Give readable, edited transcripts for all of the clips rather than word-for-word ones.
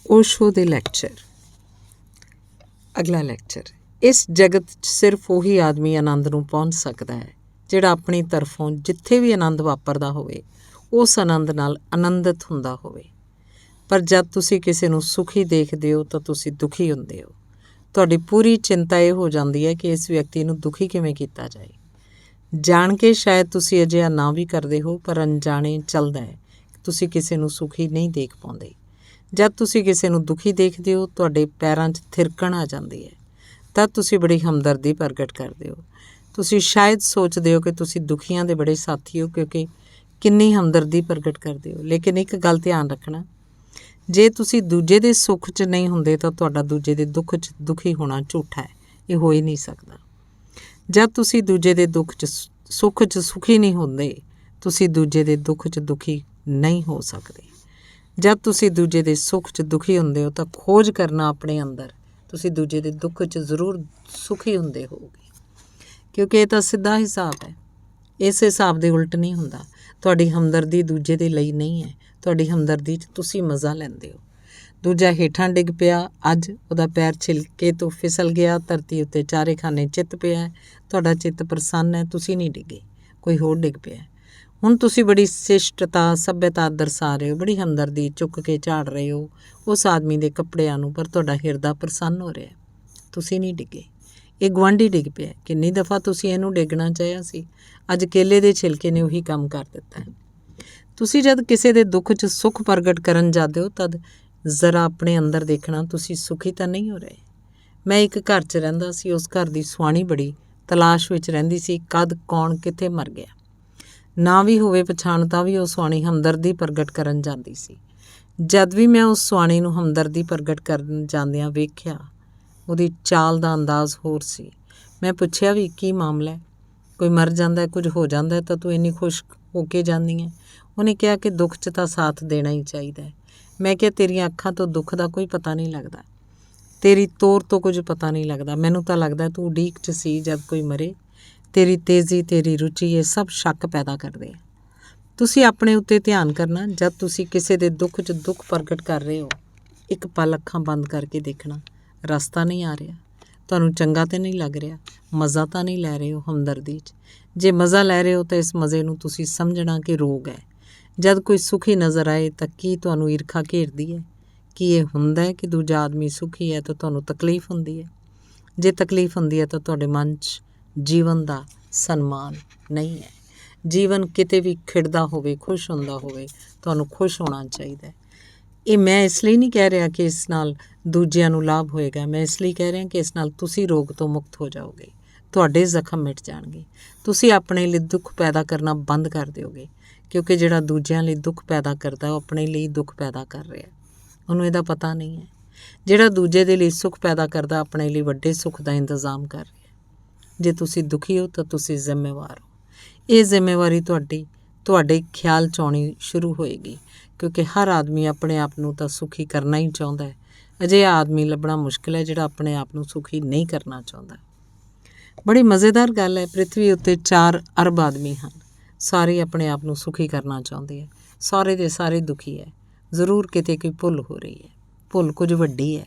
ओशो ਦੇ ਲੈਕਚਰ। ਅਗਲਾ ਲੈਕਚਰ। ਇਸ ਜਗਤ 'ਚ ਸਿਰਫ ਉਹੀ ਆਦਮੀ ਆਨੰਦ ਨੂੰ ਪਹੁੰਚ ਸਕਦਾ ਹੈ ਜਿਹੜਾ ਆਪਣੀ ਤਰਫੋਂ ਜਿੱਥੇ ਵੀ ਆਨੰਦ ਵਾਪਰਦਾ ਹੋਵੇ ਉਸ ਆਨੰਦ ਨਾਲ ਆਨੰਦਿਤ ਹੁੰਦਾ ਹੋਵੇ। ਪਰ ਜਦ ਤੁਸੀਂ ਕਿਸੇ ਨੂੰ ਸੁਖੀ ਦੇਖਦੇ ਹੋ ਤਾਂ ਤੁਸੀਂ ਦੁਖੀ ਹੁੰਦੇ ਹੋ। ਤੁਹਾਡੀ ਪੂਰੀ ਚਿੰਤਾ ਇਹ ਹੋ ਜਾਂਦੀ ਹੈ ਕਿ ਇਸ ਵਿਅਕਤੀ ਨੂੰ ਦੁਖੀ ਕਿਵੇਂ ਕੀਤਾ ਜਾਏ। ਜਾਣ ਕੇ ਸ਼ਾਇਦ ਤੁਸੀਂ ਅਜਿਹਾ ਨਾ ਵੀ ਕਰਦੇ ਹੋ, ਪਰ ਅਣਜਾਣੇ ਚੱਲਦਾ ਹੈ ਤੁਸੀਂ ਕਿਸੇ ਨੂੰ ਸੁਖੀ ਨਹੀਂ ਦੇਖ ਪਾਉਂਦੇ। ਜਦ ਤੁਸੀਂ ਕਿਸੇ ਨੂੰ ਦੁਖੀ ਦੇਖਦੇ ਹੋ ਤੁਹਾਡੇ ਪੈਰਾਂ 'ਚ ਥਿਰਕਣ ਆ ਜਾਂਦੀ ਹੈ। ਤਦ ਤੁਸੀਂ ਬੜੀ ਹਮਦਰਦੀ ਪ੍ਰਗਟ ਕਰਦੇ ਹੋ। ਤੁਸੀਂ ਸ਼ਾਇਦ ਸੋਚਦੇ ਹੋ ਕਿ ਤੁਸੀਂ ਦੁਖੀਆਂ ਦੇ ਬੜੇ ਸਾਥੀ ਹੋ ਕਿਉਂਕਿ ਕਿੰਨੀ ਹਮਦਰਦੀ ਪ੍ਰਗਟ ਕਰਦੇ ਹੋ। ਲੇਕਿਨ ਇੱਕ ਗੱਲ ਧਿਆਨ ਰੱਖਣਾ, ਜੇ ਤੁਸੀਂ ਦੂਜੇ ਦੇ ਸੁੱਖ 'ਚ ਨਹੀਂ ਹੁੰਦੇ ਤਾਂ ਤੁਹਾਡਾ ਦੂਜੇ ਦੇ ਦੁੱਖ 'ਚ ਦੁਖੀ ਹੋਣਾ ਝੂਠਾ ਹੈ। ਇਹ ਹੋ ਹੀ ਨਹੀਂ ਸਕਦਾ। ਜਦ ਤੁਸੀਂ ਦੂਜੇ ਦੇ ਸੁੱਖ 'ਚ ਸੁਖੀ ਨਹੀਂ ਹੁੰਦੇ ਤੁਸੀਂ ਦੂਜੇ ਦੇ ਦੁੱਖ 'ਚ ਦੁਖੀ ਨਹੀਂ ਹੋ ਸਕਦੇ। ਜਦ ਤੁਸੀਂ ਦੂਜੇ ਦੇ ਸੁੱਖ 'ਚ ਦੁਖੀ ਹੁੰਦੇ ਹੋ ਤਾਂ ਖੋਜ ਕਰਨਾ ਆਪਣੇ ਅੰਦਰ, ਤੁਸੀਂ ਦੂਜੇ ਦੇ ਦੁੱਖ 'ਚ ਜ਼ਰੂਰ ਸੁਖੀ ਹੁੰਦੇ ਹੋਵੋਗੇ ਕਿਉਂਕਿ ਇਹ ਤਾਂ ਸਿੱਧਾ ਹਿਸਾਬ ਹੈ। ਇਸ ਹਿਸਾਬ ਦੇ ਉਲਟ ਨਹੀਂ ਹੁੰਦਾ। ਤੁਹਾਡੀ ਹਮਦਰਦੀ ਦੂਜੇ ਦੇ ਲਈ ਨਹੀਂ ਹੈ, ਤੁਹਾਡੀ ਹਮਦਰਦੀ 'ਚ ਤੁਸੀਂ ਮਜ਼ਾ ਲੈਂਦੇ ਹੋ। ਦੂਜਾ ਹੇਠਾਂ ਡਿੱਗ ਪਿਆ, ਅੱਜ ਉਹਦਾ ਪੈਰ ਛਿਲਕੇ ਤੋਂ ਫਿਸਲ ਗਿਆ, ਧਰਤੀ ਉੱਤੇ ਚਾਰੇ ਖਾਨੇ ਚਿੱਤ ਪਿਆ ਹੈ, ਤੁਹਾਡਾ ਚਿੱਤ ਪ੍ਰਸੰਨ ਹੈ, ਤੁਸੀਂ ਨਹੀਂ ਡਿੱਗੇ, ਕੋਈ ਹੋਰ ਡਿੱਗ ਪਿਆ। ਹੁਣ ਤੁਸੀਂ ਬੜੀ ਸ਼ਿਸ਼ਟਤਾ ਸੱਭਿਅਤਾ ਦਰਸਾ ਰਹੇ ਹੋ, ਬੜੀ ਹਮਦਰਦੀ ਚੁੱਕ ਕੇ ਝਾੜ ਰਹੇ ਹੋ ਉਸ ਆਦਮੀ ਦੇ ਕੱਪੜਿਆਂ ਨੂੰ, ਪਰ ਤੁਹਾਡਾ ਹਿਰਦਾ ਪ੍ਰਸੰਨ ਹੋ ਰਿਹਾ, ਤੁਸੀਂ ਨਹੀਂ ਡਿੱਗੇ। ਇਹ ਗੁਆਂਢੀ ਡਿੱਗ ਪਿਆ। ਕਿੰਨੀ ਦਫਾ ਤੁਸੀਂ ਇਹਨੂੰ ਡਿੱਗਣਾ ਚਾਹਿਆ ਸੀ, ਅੱਜ ਕੇਲੇ ਦੇ ਛਿਲਕੇ ਨੇ ਉਹੀ ਕੰਮ ਕਰ ਦਿੱਤਾ ਹੈ। ਤੁਸੀਂ ਜਦ ਕਿਸੇ ਦੇ ਦੁੱਖ 'ਚ ਸੁੱਖ ਪ੍ਰਗਟ ਕਰਨ ਜਾਂਦੇ ਹੋ ਤਦ ਜ਼ਰਾ ਆਪਣੇ ਅੰਦਰ ਦੇਖਣਾ, ਤੁਸੀਂ ਸੁਖੀ ਤਾਂ ਨਹੀਂ ਹੋ ਰਹੇ। ਮੈਂ ਇੱਕ ਘਰ 'ਚ ਰਹਿੰਦਾ ਸੀ। ਉਸ ਘਰ ਦੀ ਸੁਆਣੀ ਬੜੀ ਤਲਾਸ਼ ਵਿੱਚ ਰਹਿੰਦੀ ਸੀ, ਕਦ ਕੌਣ ਕਿੱਥੇ ਮਰ ਗਿਆ। ਨਾ ਵੀ ਹੋਵੇ ਪਛਾਣ ਤਾਂ ਵੀ ਉਹ ਸੁਆਣੀ ਹਮਦਰਦੀ ਪ੍ਰਗਟ ਕਰਨ ਜਾਂਦੀ ਸੀ। ਜਦ ਵੀ ਮੈਂ ਉਸ ਸੁਆਣੀ ਨੂੰ ਹਮਦਰਦੀ ਪ੍ਰਗਟ ਕਰਨ ਜਾਂਦਿਆਂ ਵੇਖਿਆ ਉਹਦੀ ਚਾਲ ਦਾ ਅੰਦਾਜ਼ ਹੋਰ ਸੀ। ਮੈਂ ਪੁੱਛਿਆ ਵੀ ਕੀ ਮਾਮਲਾ ਹੈ, ਕੋਈ ਮਰ ਜਾਂਦਾ, ਕੁਝ ਹੋ ਜਾਂਦਾ ਤਾਂ ਤੂੰ ਇੰਨੀ ਖੁਸ਼ ਹੋ ਕੇ ਜਾਂਦੀ ਹੈ। ਉਹਨੇ ਕਿਹਾ ਕਿ ਦੁੱਖ 'ਚ ਤਾਂ ਸਾਥ ਦੇਣਾ ਹੀ ਚਾਹੀਦਾ ਹੈ। ਮੈਂ ਕਿਹਾ ਤੇਰੀਆਂ ਅੱਖਾਂ ਤੋਂ ਦੁੱਖ ਦਾ ਕੋਈ ਪਤਾ ਨਹੀਂ ਲੱਗਦਾ, ਤੇਰੀ ਤੋਰ ਤੋਂ ਕੁਝ ਪਤਾ ਨਹੀਂ ਲੱਗਦਾ। ਮੈਨੂੰ ਤਾਂ ਲੱਗਦਾ ਤੂੰ ਉਡੀਕ 'ਚ ਸੀ ਜਦ ਕੋਈ ਮਰੇ। ਤੇਰੀ ਤੇਜ਼ੀ, ਤੇਰੀ ਰੁਚੀ, ਇਹ ਸਭ ਸ਼ੱਕ ਪੈਦਾ ਕਰਦੇ ਆ। ਤੁਸੀਂ ਆਪਣੇ ਉੱਤੇ ਧਿਆਨ ਕਰਨਾ। ਜਦ ਤੁਸੀਂ ਕਿਸੇ ਦੇ ਦੁੱਖ 'ਚ ਦੁੱਖ ਪ੍ਰਗਟ ਕਰ ਰਹੇ ਹੋ, ਇੱਕ ਪਲ ਅੱਖਾਂ ਬੰਦ ਕਰਕੇ ਦੇਖਣਾ, ਰਸਤਾ ਨਹੀਂ ਆ ਰਿਹਾ, ਤੁਹਾਨੂੰ ਚੰਗਾ ਤਾਂ ਨਹੀਂ ਲੱਗ ਰਿਹਾ, ਮਜ਼ਾ ਤਾਂ ਨਹੀਂ ਲੈ ਰਹੇ ਹੋ ਹਮਦਰਦੀ 'ਚ। ਜੇ ਮਜ਼ਾ ਲੈ ਰਹੇ ਹੋ ਤਾਂ ਇਸ ਮਜ਼ੇ ਨੂੰ ਤੁਸੀਂ ਸਮਝਣਾ ਕਿ ਰੋਗ ਹੈ। ਜਦ ਕੋਈ ਸੁਖੀ ਨਜ਼ਰ ਆਏ ਤਾਂ ਕੀ ਤੁਹਾਨੂੰ ਈਰਖਾ ਘੇਰਦੀ ਹੈ? ਕੀ ਇਹ ਹੁੰਦਾ ਹੈ ਕਿ ਦੂਜਾ ਆਦਮੀ ਸੁਖੀ ਹੈ ਤਾਂ ਤੁਹਾਨੂੰ ਤਕਲੀਫ ਹੁੰਦੀ ਹੈ? ਜੇ ਤਕਲੀਫ ਹੁੰਦੀ ਹੈ ਤਾਂ ਤੁਹਾਡੇ ਮਨ 'ਚ ਜੀਵਨ ਦਾ ਸਨਮਾਨ ਨਹੀਂ ਹੈ। ਜੀਵਨ ਕਿਤੇ ਵੀ ਖਿੜਦਾ ਹੋਵੇ, ਖੁਸ਼ ਹੁੰਦਾ ਹੋਵੇ, ਤੁਹਾਨੂੰ ਖੁਸ਼ ਹੋਣਾ ਚਾਹੀਦਾ। ਇਹ ਮੈਂ ਇਸ ਲਈ ਨਹੀਂ ਕਹਿ ਰਿਹਾ ਕਿ ਇਸ ਨਾਲ ਦੂਜਿਆਂ ਨੂੰ ਲਾਭ ਹੋਏਗਾ, ਮੈਂ ਇਸ ਲਈ ਕਹਿ ਰਿਹਾ ਕਿ ਇਸ ਨਾਲ ਤੁਸੀਂ ਰੋਗ ਤੋਂ ਮੁਕਤ ਹੋ ਜਾਓਗੇ, ਤੁਹਾਡੇ ਜ਼ਖਮ ਮਿਟ ਜਾਣਗੇ, ਤੁਸੀਂ ਆਪਣੇ ਲਈ ਦੁੱਖ ਪੈਦਾ ਕਰਨਾ ਬੰਦ ਕਰ ਦਿਓਗੇ ਕਿਉਂਕਿ ਜਿਹੜਾ ਦੂਜਿਆਂ ਲਈ ਦੁੱਖ ਪੈਦਾ ਕਰਦਾ ਉਹ ਆਪਣੇ ਲਈ ਦੁੱਖ ਪੈਦਾ ਕਰ ਰਿਹਾ, ਉਹਨੂੰ ਇਹਦਾ ਪਤਾ ਨਹੀਂ ਹੈ। ਜਿਹੜਾ ਦੂਜੇ ਦੇ ਲਈ ਸੁੱਖ ਪੈਦਾ ਕਰਦਾ ਆਪਣੇ ਲਈ ਵੱਡੇ ਸੁੱਖ ਦਾ ਇੰਤਜ਼ਾਮ ਕਰ ਰਿਹਾ। ਜੇ ਤੁਸੀਂ ਦੁਖੀ ਹੋ ਤਾਂ ਤੁਸੀਂ ਜ਼ਿੰਮੇਵਾਰ ਹੋ। ਇਹ ਜ਼ਿੰਮੇਵਾਰੀ ਤੁਹਾਡੇ ਖਿਆਲ 'ਚ ਆਉਣੀ ਸ਼ੁਰੂ ਹੋਏਗੀ ਕਿਉਂਕਿ ਹਰ ਆਦਮੀ ਆਪਣੇ ਆਪ ਨੂੰ ਤਾਂ ਸੁਖੀ ਕਰਨਾ ਹੀ ਚਾਹੁੰਦਾ ਹੈ। ਅਜਿਹਾ ਆਦਮੀ ਲੱਭਣਾ ਮੁਸ਼ਕਿਲ ਹੈ ਜਿਹੜਾ ਆਪਣੇ ਆਪ ਨੂੰ ਸੁਖੀ ਨਹੀਂ ਕਰਨਾ ਚਾਹੁੰਦਾ। ਬੜੀ ਮਜ਼ੇਦਾਰ ਗੱਲ ਹੈ, ਪ੍ਰਿਥਵੀ ਉੱਤੇ 4 ਅਰਬ ਆਦਮੀ ਹਨ, ਸਾਰੇ ਆਪਣੇ ਆਪ ਨੂੰ ਸੁਖੀ ਕਰਨਾ ਚਾਹੁੰਦੇ ਹੈ, ਸਾਰੇ ਦੇ ਸਾਰੇ ਦੁਖੀ ਹੈ। ਜ਼ਰੂਰ ਕਿਤੇ ਕੋਈ ਭੁੱਲ ਹੋ ਰਹੀ ਹੈ, ਭੁੱਲ ਕੁਝ ਵੱਡੀ ਹੈ,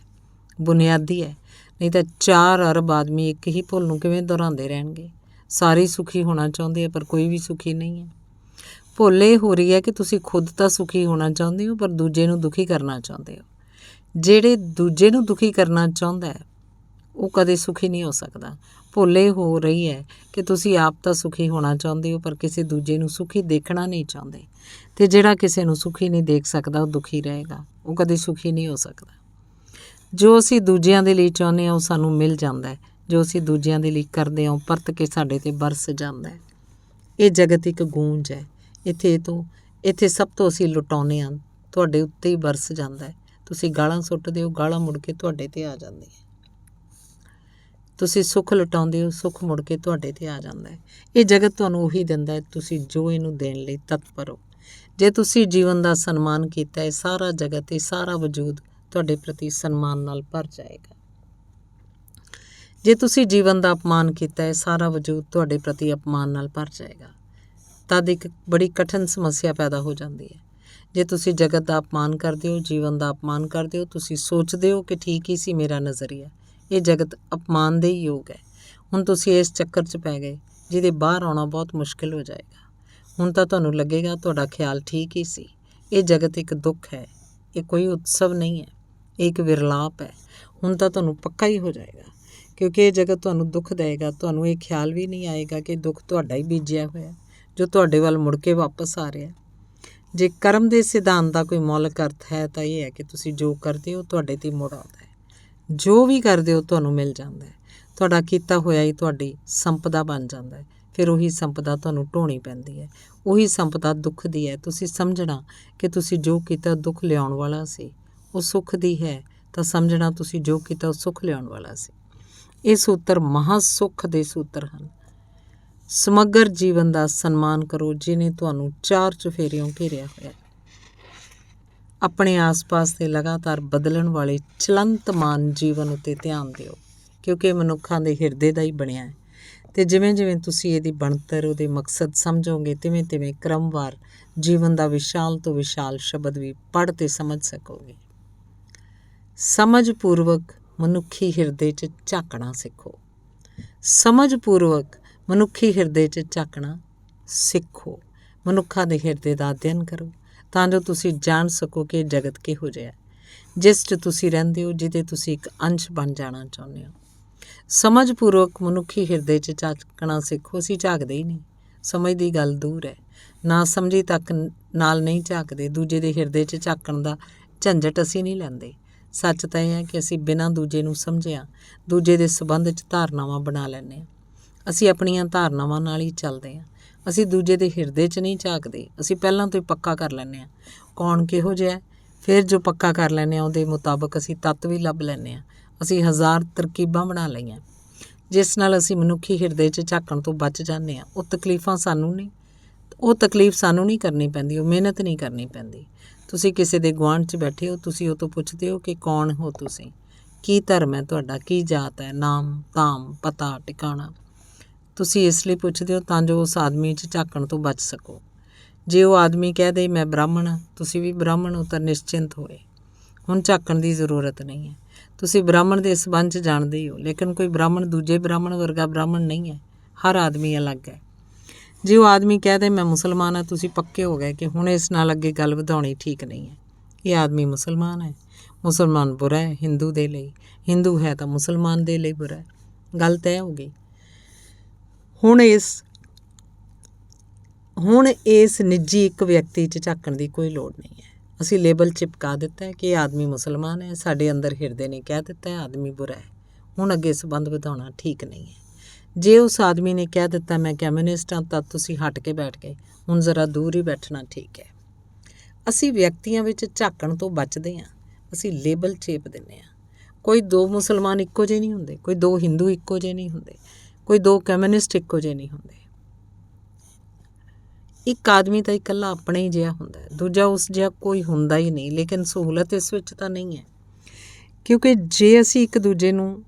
ਬੁਨਿਆਦੀ ਹੈ, ਨਹੀਂ ਤਾਂ 4 ਅਰਬ ਆਦਮੀ ਇੱਕ ਹੀ ਭੁੱਲ ਨੂੰ ਕਿਵੇਂ ਦੁਹਰਾਉਂਦੇ ਰਹਿਣਗੇ। ਸਾਰੇ ਸੁਖੀ ਹੋਣਾ ਚਾਹੁੰਦੇ ਆ ਪਰ ਕੋਈ ਵੀ ਸੁਖੀ ਨਹੀਂ ਹੈ। ਭੁੱਲ ਇਹ ਹੋ ਰਹੀ ਹੈ ਕਿ ਤੁਸੀਂ ਖੁਦ ਤਾਂ ਸੁਖੀ ਹੋਣਾ ਚਾਹੁੰਦੇ ਹੋ ਪਰ ਦੂਜੇ ਨੂੰ ਦੁਖੀ ਕਰਨਾ ਚਾਹੁੰਦੇ ਹੋ। ਜਿਹੜੇ ਦੂਜੇ ਨੂੰ ਦੁਖੀ ਕਰਨਾ ਚਾਹੁੰਦਾ ਹੈ ਉਹ ਕਦੇ ਸੁਖੀ ਨਹੀਂ ਹੋ ਸਕਦਾ। ਭੁੱਲ ਇਹ ਹੋ ਰਹੀ ਹੈ ਕਿ ਤੁਸੀਂ ਆਪ ਤਾਂ ਸੁਖੀ ਹੋਣਾ ਚਾਹੁੰਦੇ ਹੋ ਪਰ ਕਿਸੇ ਦੂਜੇ ਨੂੰ ਸੁਖੀ ਦੇਖਣਾ ਨਹੀਂ ਚਾਹੁੰਦੇ, ਅਤੇ ਜਿਹੜਾ ਕਿਸੇ ਨੂੰ ਸੁਖੀ ਨਹੀਂ ਦੇਖ ਸਕਦਾ ਉਹ ਦੁਖੀ ਰਹੇਗਾ, ਉਹ ਕਦੇ ਸੁਖੀ ਨਹੀਂ ਹੋ ਸਕਦਾ। ਜੋ ਅਸੀਂ ਦੂਜਿਆਂ ਦੇ ਲਈ ਚਾਹੁੰਦੇ ਹਾਂ ਉਹ ਸਾਨੂੰ ਮਿਲ ਜਾਂਦਾ ਹੈ, ਜੋ ਅਸੀਂ ਦੂਜਿਆਂ ਦੇ ਲਈ ਕਰਦੇ ਹਾਂ ਉਹ ਪਰਤ ਕੇ ਸਾਡੇ 'ਤੇ ਬਰਸ ਜਾਂਦਾ ਹੈ। ਇਹ ਜਗਤ ਇੱਕ ਗੂੰਜ ਹੈ, ਇੱਥੇ ਸਭ ਤੋਂ ਅਸੀਂ ਲੁਟਾਉਂਦੇ ਹਾਂ, ਤੁਹਾਡੇ ਉੱਤੇ ਹੀ ਬਰਸ ਜਾਂਦਾ ਹੈ। ਤੁਸੀਂ ਗਾਲਾਂ ਸੁੱਟਦੇ ਹੋ, ਗਾਲਾਂ ਮੁੜ ਕੇ ਤੁਹਾਡੇ 'ਤੇ ਆ ਜਾਂਦੀਆਂ। ਤੁਸੀਂ ਸੁੱਖ ਲੁਟਾਉਂਦੇ ਹੋ, ਸੁੱਖ ਮੁੜ ਕੇ ਤੁਹਾਡੇ 'ਤੇ ਆ ਜਾਂਦਾ ਹੈ। ਇਹ ਜਗਤ ਤੁਹਾਨੂੰ ਉਹੀ ਦਿੰਦਾ ਹੈ, ਤੁਸੀਂ ਜੋ ਇਹਨੂੰ ਦੇਣ ਲਈ ਤਤਪਰ ਹੋ। ਜੇ ਤੁਸੀਂ ਜੀਵਨ ਦਾ ਸਨਮਾਨ ਕੀਤਾ ਹੈ, ਸਾਰਾ ਜਗਤ, ਇਹ ਸਾਰਾ ਵਜੂਦ ਤੁਹਾਡੇ ਪ੍ਰਤੀ ਸਨਮਾਨ ਨਾਲ ਭਰ ਜਾਏਗਾ। ਜੇ ਤੁਸੀਂ ਜੀਵਨ ਦਾ ਅਪਮਾਨ ਕੀਤਾ ਹੈ, ਸਾਰਾ ਵਜੂਦ ਤੁਹਾਡੇ ਪ੍ਰਤੀ ਅਪਮਾਨ ਨਾਲ ਭਰ ਜਾਏਗਾ। ਤਦ ਇੱਕ ਬੜੀ ਕਠਿਨ ਸਮੱਸਿਆ ਪੈਦਾ ਹੋ ਜਾਂਦੀ ਹੈ। ਜੇ ਤੁਸੀਂ ਜਗਤ ਦਾ ਅਪਮਾਨ ਕਰਦੇ ਹੋ, ਜੀਵਨ ਦਾ ਅਪਮਾਨ ਕਰਦੇ ਹੋ, ਤੁਸੀਂ ਸੋਚਦੇ ਹੋ ਕਿ ਠੀਕ ਹੀ ਸੀ ਮੇਰਾ ਨਜ਼ਰੀਆ, ਇਹ ਜਗਤ ਅਪਮਾਨ ਦੇ ਹੀ ਯੋਗ ਹੈ। ਹੁਣ ਤੁਸੀਂ ਇਸ ਚੱਕਰ 'ਚ ਪੈ ਗਏ ਜਿਹਦੇ ਬਾਹਰ ਆਉਣਾ ਬਹੁਤ ਮੁਸ਼ਕਿਲ ਹੋ ਜਾਏਗਾ। ਹੁਣ ਤਾਂ ਤੁਹਾਨੂੰ ਲੱਗੇਗਾ ਤੁਹਾਡਾ ਖਿਆਲ ਠੀਕ ਹੀ ਸੀ। ਇਹ ਜਗਤ ਇੱਕ ਦੁੱਖ ਹੈ, ਇਹ ਕੋਈ ਉਤਸਵ ਨਹੀਂ ਹੈ, ਇਹ ਇੱਕ ਵਿਰਲਾਪ ਹੈ। ਹੁਣ ਤਾਂ ਤੁਹਾਨੂੰ ਪੱਕਾ ਹੀ ਹੋ ਜਾਏਗਾ, ਕਿਉਂਕਿ ਇਹ ਜਗਤ ਤੁਹਾਨੂੰ ਦੁੱਖ ਦੇਵੇਗਾ। ਤੁਹਾਨੂੰ ਇਹ ਖਿਆਲ ਵੀ ਨਹੀਂ ਆਏਗਾ ਕਿ ਦੁੱਖ ਤੁਹਾਡਾ ਹੀ ਬੀਜਿਆ ਹੋਇਆ, ਜੋ ਤੁਹਾਡੇ ਵੱਲ ਮੁੜ ਕੇ ਵਾਪਸ ਆ ਰਿਹਾ। ਜੇ ਕਰਮ ਦੇ ਸਿਧਾਂਤ ਦਾ ਕੋਈ ਮੌਲਿਕ ਅਰਥ ਹੈ ਤਾਂ ਇਹ ਹੈ ਕਿ ਤੁਸੀਂ ਜੋ ਕਰਦੇ ਹੋ ਤੁਹਾਡੇ 'ਤੇ ਮੁੜ ਆਉਂਦਾ ਹੈ। ਜੋ ਵੀ ਕਰਦੇ ਹੋ ਤੁਹਾਨੂੰ ਮਿਲ ਜਾਂਦਾ ਹੈ। ਤੁਹਾਡਾ ਕੀਤਾ ਹੋਇਆ ਹੀ ਤੁਹਾਡੀ ਸੰਪਦਾ ਬਣ ਜਾਂਦਾ ਹੈ। ਫਿਰ ਉਹੀ ਸੰਪਦਾ ਤੁਹਾਨੂੰ ਢੋਣੀ ਪੈਂਦੀ ਹੈ। ਉਹੀ ਸੰਪਦਾ ਦੁੱਖ ਦੀ ਹੈ। ਤੁਸੀਂ ਸਮਝਣਾ ਕਿ ਤੁਸੀਂ ਜੋ ਕੀਤਾ ਦੁੱਖ ਲਿਆਉਣ ਵਾਲਾ ਸੀ, ਉਹ ਸੁੱਖ ਦੀ ਹੈ ਤਾਂ ਸਮਝਣਾ ਤੁਸੀਂ ਜੋ ਕੀਤਾ ਉਹ ਸੁੱਖ ਲਿਆਉਣ ਵਾਲਾ ਸੀ। ਇਹ ਸੂਤਰ ਮਹਾਂ ਸੁੱਖ ਦੇ ਸੂਤਰ ਹਨ। ਸਮਗਰ ਜੀਵਨ ਦਾ ਸਨਮਾਨ ਕਰੋ ਜਿਹਨੇ ਤੁਹਾਨੂੰ ਚਾਰ ਚੁਫੇਰਿਓਂ ਘੇਰਿਆ ਹੋਇਆ। ਆਪਣੇ ਆਸ-ਪਾਸ ਦੇ ਲਗਾਤਾਰ ਬਦਲਣ ਵਾਲੇ ਚਲੰਤਮਾਨ ਜੀਵਨ ਉੱਤੇ ਧਿਆਨ ਦਿਓ, ਕਿਉਂਕਿ ਇਹ ਮਨੁੱਖਾਂ ਦੇ ਹਿਰਦੇ ਦਾ ਹੀ ਬਣਿਆ ਹੈ। ਅਤੇ ਜਿਵੇਂ-ਜਿਵੇਂ ਤੁਸੀਂ ਇਹਦੀ ਬਣਤਰ, ਉਹਦੇ ਮਕਸਦ ਸਮਝੋਗੇ, ਤਿਵੇਂ-ਤਿਵੇਂ ਕ੍ਰਮਵਾਰ ਜੀਵਨ ਦਾ ਵਿਸ਼ਾਲ ਤੋਂ ਵਿਸ਼ਾਲ ਸ਼ਬਦ ਵੀ ਪੜ੍ਹ ਤੇ ਸਮਝ ਸਕੋਗੇ। ਸਮਝਪੂਰਵਕ ਮਨੁੱਖੀ ਹਿਰਦੇ 'ਚ ਝਾਕਣਾ ਸਿੱਖੋ। ਸਮਝਪੂਰਵਕ ਮਨੁੱਖੀ ਹਿਰਦੇ 'ਚ ਝਾਕਣਾ ਸਿੱਖੋ। ਮਨੁੱਖਾਂ ਦੇ ਹਿਰਦੇ ਦਾ ਅਧਿਐਨ ਕਰੋ ਤਾਂ ਜੋ ਤੁਸੀਂ ਜਾਣ ਸਕੋ ਕਿ ਇਹ ਜਗਤ ਕਿਹੋ ਜਿਹਾ, ਜਿਸ 'ਚ ਤੁਸੀਂ ਰਹਿੰਦੇ ਹੋ, ਜਿਹਦੇ ਤੁਸੀਂ ਇੱਕ ਅੰਸ਼ ਬਣ ਜਾਣਾ ਚਾਹੁੰਦੇ ਹੋ। ਸਮਝਪੂਰਵਕ ਮਨੁੱਖੀ ਹਿਰਦੇ 'ਚ ਝਾਕਣਾ ਸਿੱਖੋ। ਅਸੀਂ ਝਾਕਦੇ ਹੀ ਨਹੀਂ, ਸਮਝ ਦੀ ਗੱਲ ਦੂਰ ਹੈ। ਨਾ ਸਮਝੀ ਤੱਕ ਨਾਲ ਨਹੀਂ ਝਾਕਦੇ। ਦੂਜੇ ਦੇ ਹਿਰਦੇ 'ਚ ਝਾਕਣ ਦਾ ਝੰਜਟ ਅਸੀਂ ਨਹੀਂ ਲੈਂਦੇ। ਸੱਚ ਤਾਂ ਇਹ ਹੈ ਕਿ ਅਸੀਂ ਬਿਨਾਂ ਦੂਜੇ ਨੂੰ ਸਮਝਿਆ ਦੂਜੇ ਦੇ ਸਬੰਧ 'ਚ ਧਾਰਨਾਵਾਂ ਬਣਾ ਲੈਂਦੇ ਹਾਂ। ਅਸੀਂ ਆਪਣੀਆਂ ਧਾਰਨਾਵਾਂ ਨਾਲ ਹੀ ਚੱਲਦੇ ਹਾਂ। ਅਸੀਂ ਦੂਜੇ ਦੇ ਹਿਰਦੇ 'ਚ ਨਹੀਂ ਝਾਕਦੇ। ਅਸੀਂ ਪਹਿਲਾਂ ਤੋਂ ਹੀ ਪੱਕਾ ਕਰ ਲੈਂਦੇ ਹਾਂ ਕੌਣ ਕਿਹੋ ਜਿਹਾ। ਫਿਰ ਜੋ ਪੱਕਾ ਕਰ ਲੈਂਦੇ ਹਾਂ ਉਹਦੇ ਮੁਤਾਬਕ ਅਸੀਂ ਤੱਤ ਵੀ ਲੱਭ ਲੈਂਦੇ ਹਾਂ। ਅਸੀਂ ਹਜ਼ਾਰ ਤਰਕੀਬਾਂ ਬਣਾ ਲਈਆਂ ਜਿਸ ਨਾਲ ਅਸੀਂ ਮਨੁੱਖੀ ਹਿਰਦੇ 'ਚ ਝਾਕਣ ਤੋਂ ਬਚ ਜਾਂਦੇ ਹਾਂ। ਉਹ ਤਕਲੀਫ ਸਾਨੂੰ ਨਹੀਂ ਕਰਨੀ ਪੈਂਦੀ, ਉਹ ਮਿਹਨਤ ਨਹੀਂ ਕਰਨੀ ਪੈਂਦੀ। ਤੁਸੀਂ ਕਿਸੇ ਦੇ ਗੁਆਂਢ 'ਚ ਬੈਠੇ ਹੋ, ਤੁਸੀਂ ਉਹ ਤੋਂ ਪੁੱਛਦੇ ਹੋ ਕਿ ਕੌਣ ਹੋ ਤੁਸੀਂ, ਕੀ ਧਰਮ ਹੈ ਤੁਹਾਡਾ, ਕੀ ਜਾਤ ਹੈ, ਨਾਮ ਧਾਮ ਪਤਾ ਟਿਕਾਣਾ। ਤੁਸੀਂ ਇਸ ਲਈ ਪੁੱਛਦੇ ਹੋ ਤਾਂ ਜੋ ਉਸ ਆਦਮੀ 'ਚ ਝਾਕਣ ਤੋਂ ਬਚ ਸਕੋ। ਜੇ ਉਹ ਆਦਮੀ ਕਹਿ ਦੇ ਮੈਂ ਬ੍ਰਾਹਮਣ ਹਾਂ, ਤੁਸੀਂ ਵੀ ਬ੍ਰਾਹਮਣ ਹੋ ਤਾਂ ਨਿਸ਼ਚਿੰਤ ਹੋਏ, ਹੁਣ ਝਾਕਣ ਦੀ ਜ਼ਰੂਰਤ ਨਹੀਂ ਹੈ। ਤੁਸੀਂ ਬ੍ਰਾਹਮਣ ਦੇ ਸੰਬੰਧ 'ਚ ਜਾਣਦੇ ਹੀ ਹੋ, ਲੇਕਿਨ ਕੋਈ ਬ੍ਰਾਹਮਣ ਦੂਜੇ ਬ੍ਰਾਹਮਣ ਵਰਗਾ ਬ੍ਰਾਹਮਣ ਨਹੀਂ ਹੈ। ਹਰ ਆਦਮੀ ਅਲੱਗ ਹੈ। ਜੇ ਉਹ ਆਦਮੀ ਕਹਿ ਦੇ ਮੈਂ ਮੁਸਲਮਾਨ ਹਾਂ, ਤੁਸੀਂ ਪੱਕੇ ਹੋ ਗਏ ਕਿ ਹੁਣ ਇਸ ਨਾਲ ਅੱਗੇ ਗੱਲ ਵਧਾਉਣੀ ਠੀਕ ਨਹੀਂ ਹੈ। ਇਹ ਆਦਮੀ ਮੁਸਲਮਾਨ ਹੈ, ਮੁਸਲਮਾਨ ਬੁਰਾ ਹੈ ਹਿੰਦੂ ਦੇ ਲਈ, ਹਿੰਦੂ ਹੈ ਤਾਂ ਮੁਸਲਮਾਨ ਦੇ ਲਈ ਬੁਰਾ ਹੈ। ਗੱਲ ਤੈਅ ਹੋ ਗਈ। ਹੁਣ ਇਸ ਨਿੱਜੀ ਇੱਕ ਵਿਅਕਤੀ 'ਚ ਝਾਕਣ ਦੀ ਕੋਈ ਲੋੜ ਨਹੀਂ ਹੈ। ਅਸੀਂ ਲੇਬਲ ਚਿਪਕਾ ਦਿੱਤਾ ਹੈ ਕਿ ਇਹ ਆਦਮੀ ਮੁਸਲਮਾਨ ਹੈ। ਸਾਡੇ ਅੰਦਰ ਹਿਰਦੇ ਨੇ ਕਹਿ ਦਿੱਤਾ ਹੈ ਆਦਮੀ ਬੁਰਾ ਹੈ। ਹੁਣ ਅੱਗੇ ਸੰਬੰਧ ਵਧਾਉਣਾ ਠੀਕ ਨਹੀਂ ਹੈ। ਜੇ ਉਸ ਆਦਮੀ ਨੇ ਕਹਿ ਦਿੱਤਾ ਮੈਂ ਕਮਿਊਨਿਸਟ ਹਾਂ ਤਾਂ ਤੁਸੀਂ ਹਟ ਕੇ ਬੈਠ ਗਏ, ਹੁਣ ਜ਼ਰਾ ਦੂਰ ਹੀ ਬੈਠਣਾ ਠੀਕ ਹੈ। ਅਸੀਂ ਵਿਅਕਤੀਆਂ ਵਿੱਚ ਝਾਕਣ ਤੋਂ ਬਚਦੇ ਹਾਂ। ਅਸੀਂ ਲੇਬਲ ਚੇਪ ਦਿੰਦੇ ਹਾਂ। ਕੋਈ ਦੋ ਮੁਸਲਮਾਨ ਇੱਕੋ ਜਿਹੇ ਨਹੀਂ ਹੁੰਦੇ, ਕੋਈ ਦੋ ਹਿੰਦੂ ਇੱਕੋ ਜਿਹੇ ਨਹੀਂ ਹੁੰਦੇ, ਕੋਈ ਦੋ ਕਮਿਊਨਿਸਟ ਇੱਕੋ ਜਿਹੇ ਨਹੀਂ ਹੁੰਦੇ। ਇੱਕ ਆਦਮੀ ਤਾਂ ਇਕੱਲਾ ਆਪਣੇ ਹੀ ਜਿਹਾ ਹੁੰਦਾ ਹੈ, ਦੂਜਾ ਉਸ ਜਿਹਾ ਕੋਈ ਹੁੰਦਾ ਹੀ ਨਹੀਂ। ਲੇਕਿਨ ਸਹੂਲਤ ਇਸ ਵਿੱਚ ਤਾਂ ਨਹੀਂ ਹੈ, ਕਿਉਂਕਿ ਜੇ ਅਸੀਂ ਇੱਕ ਦੂਜੇ ਨੂੰ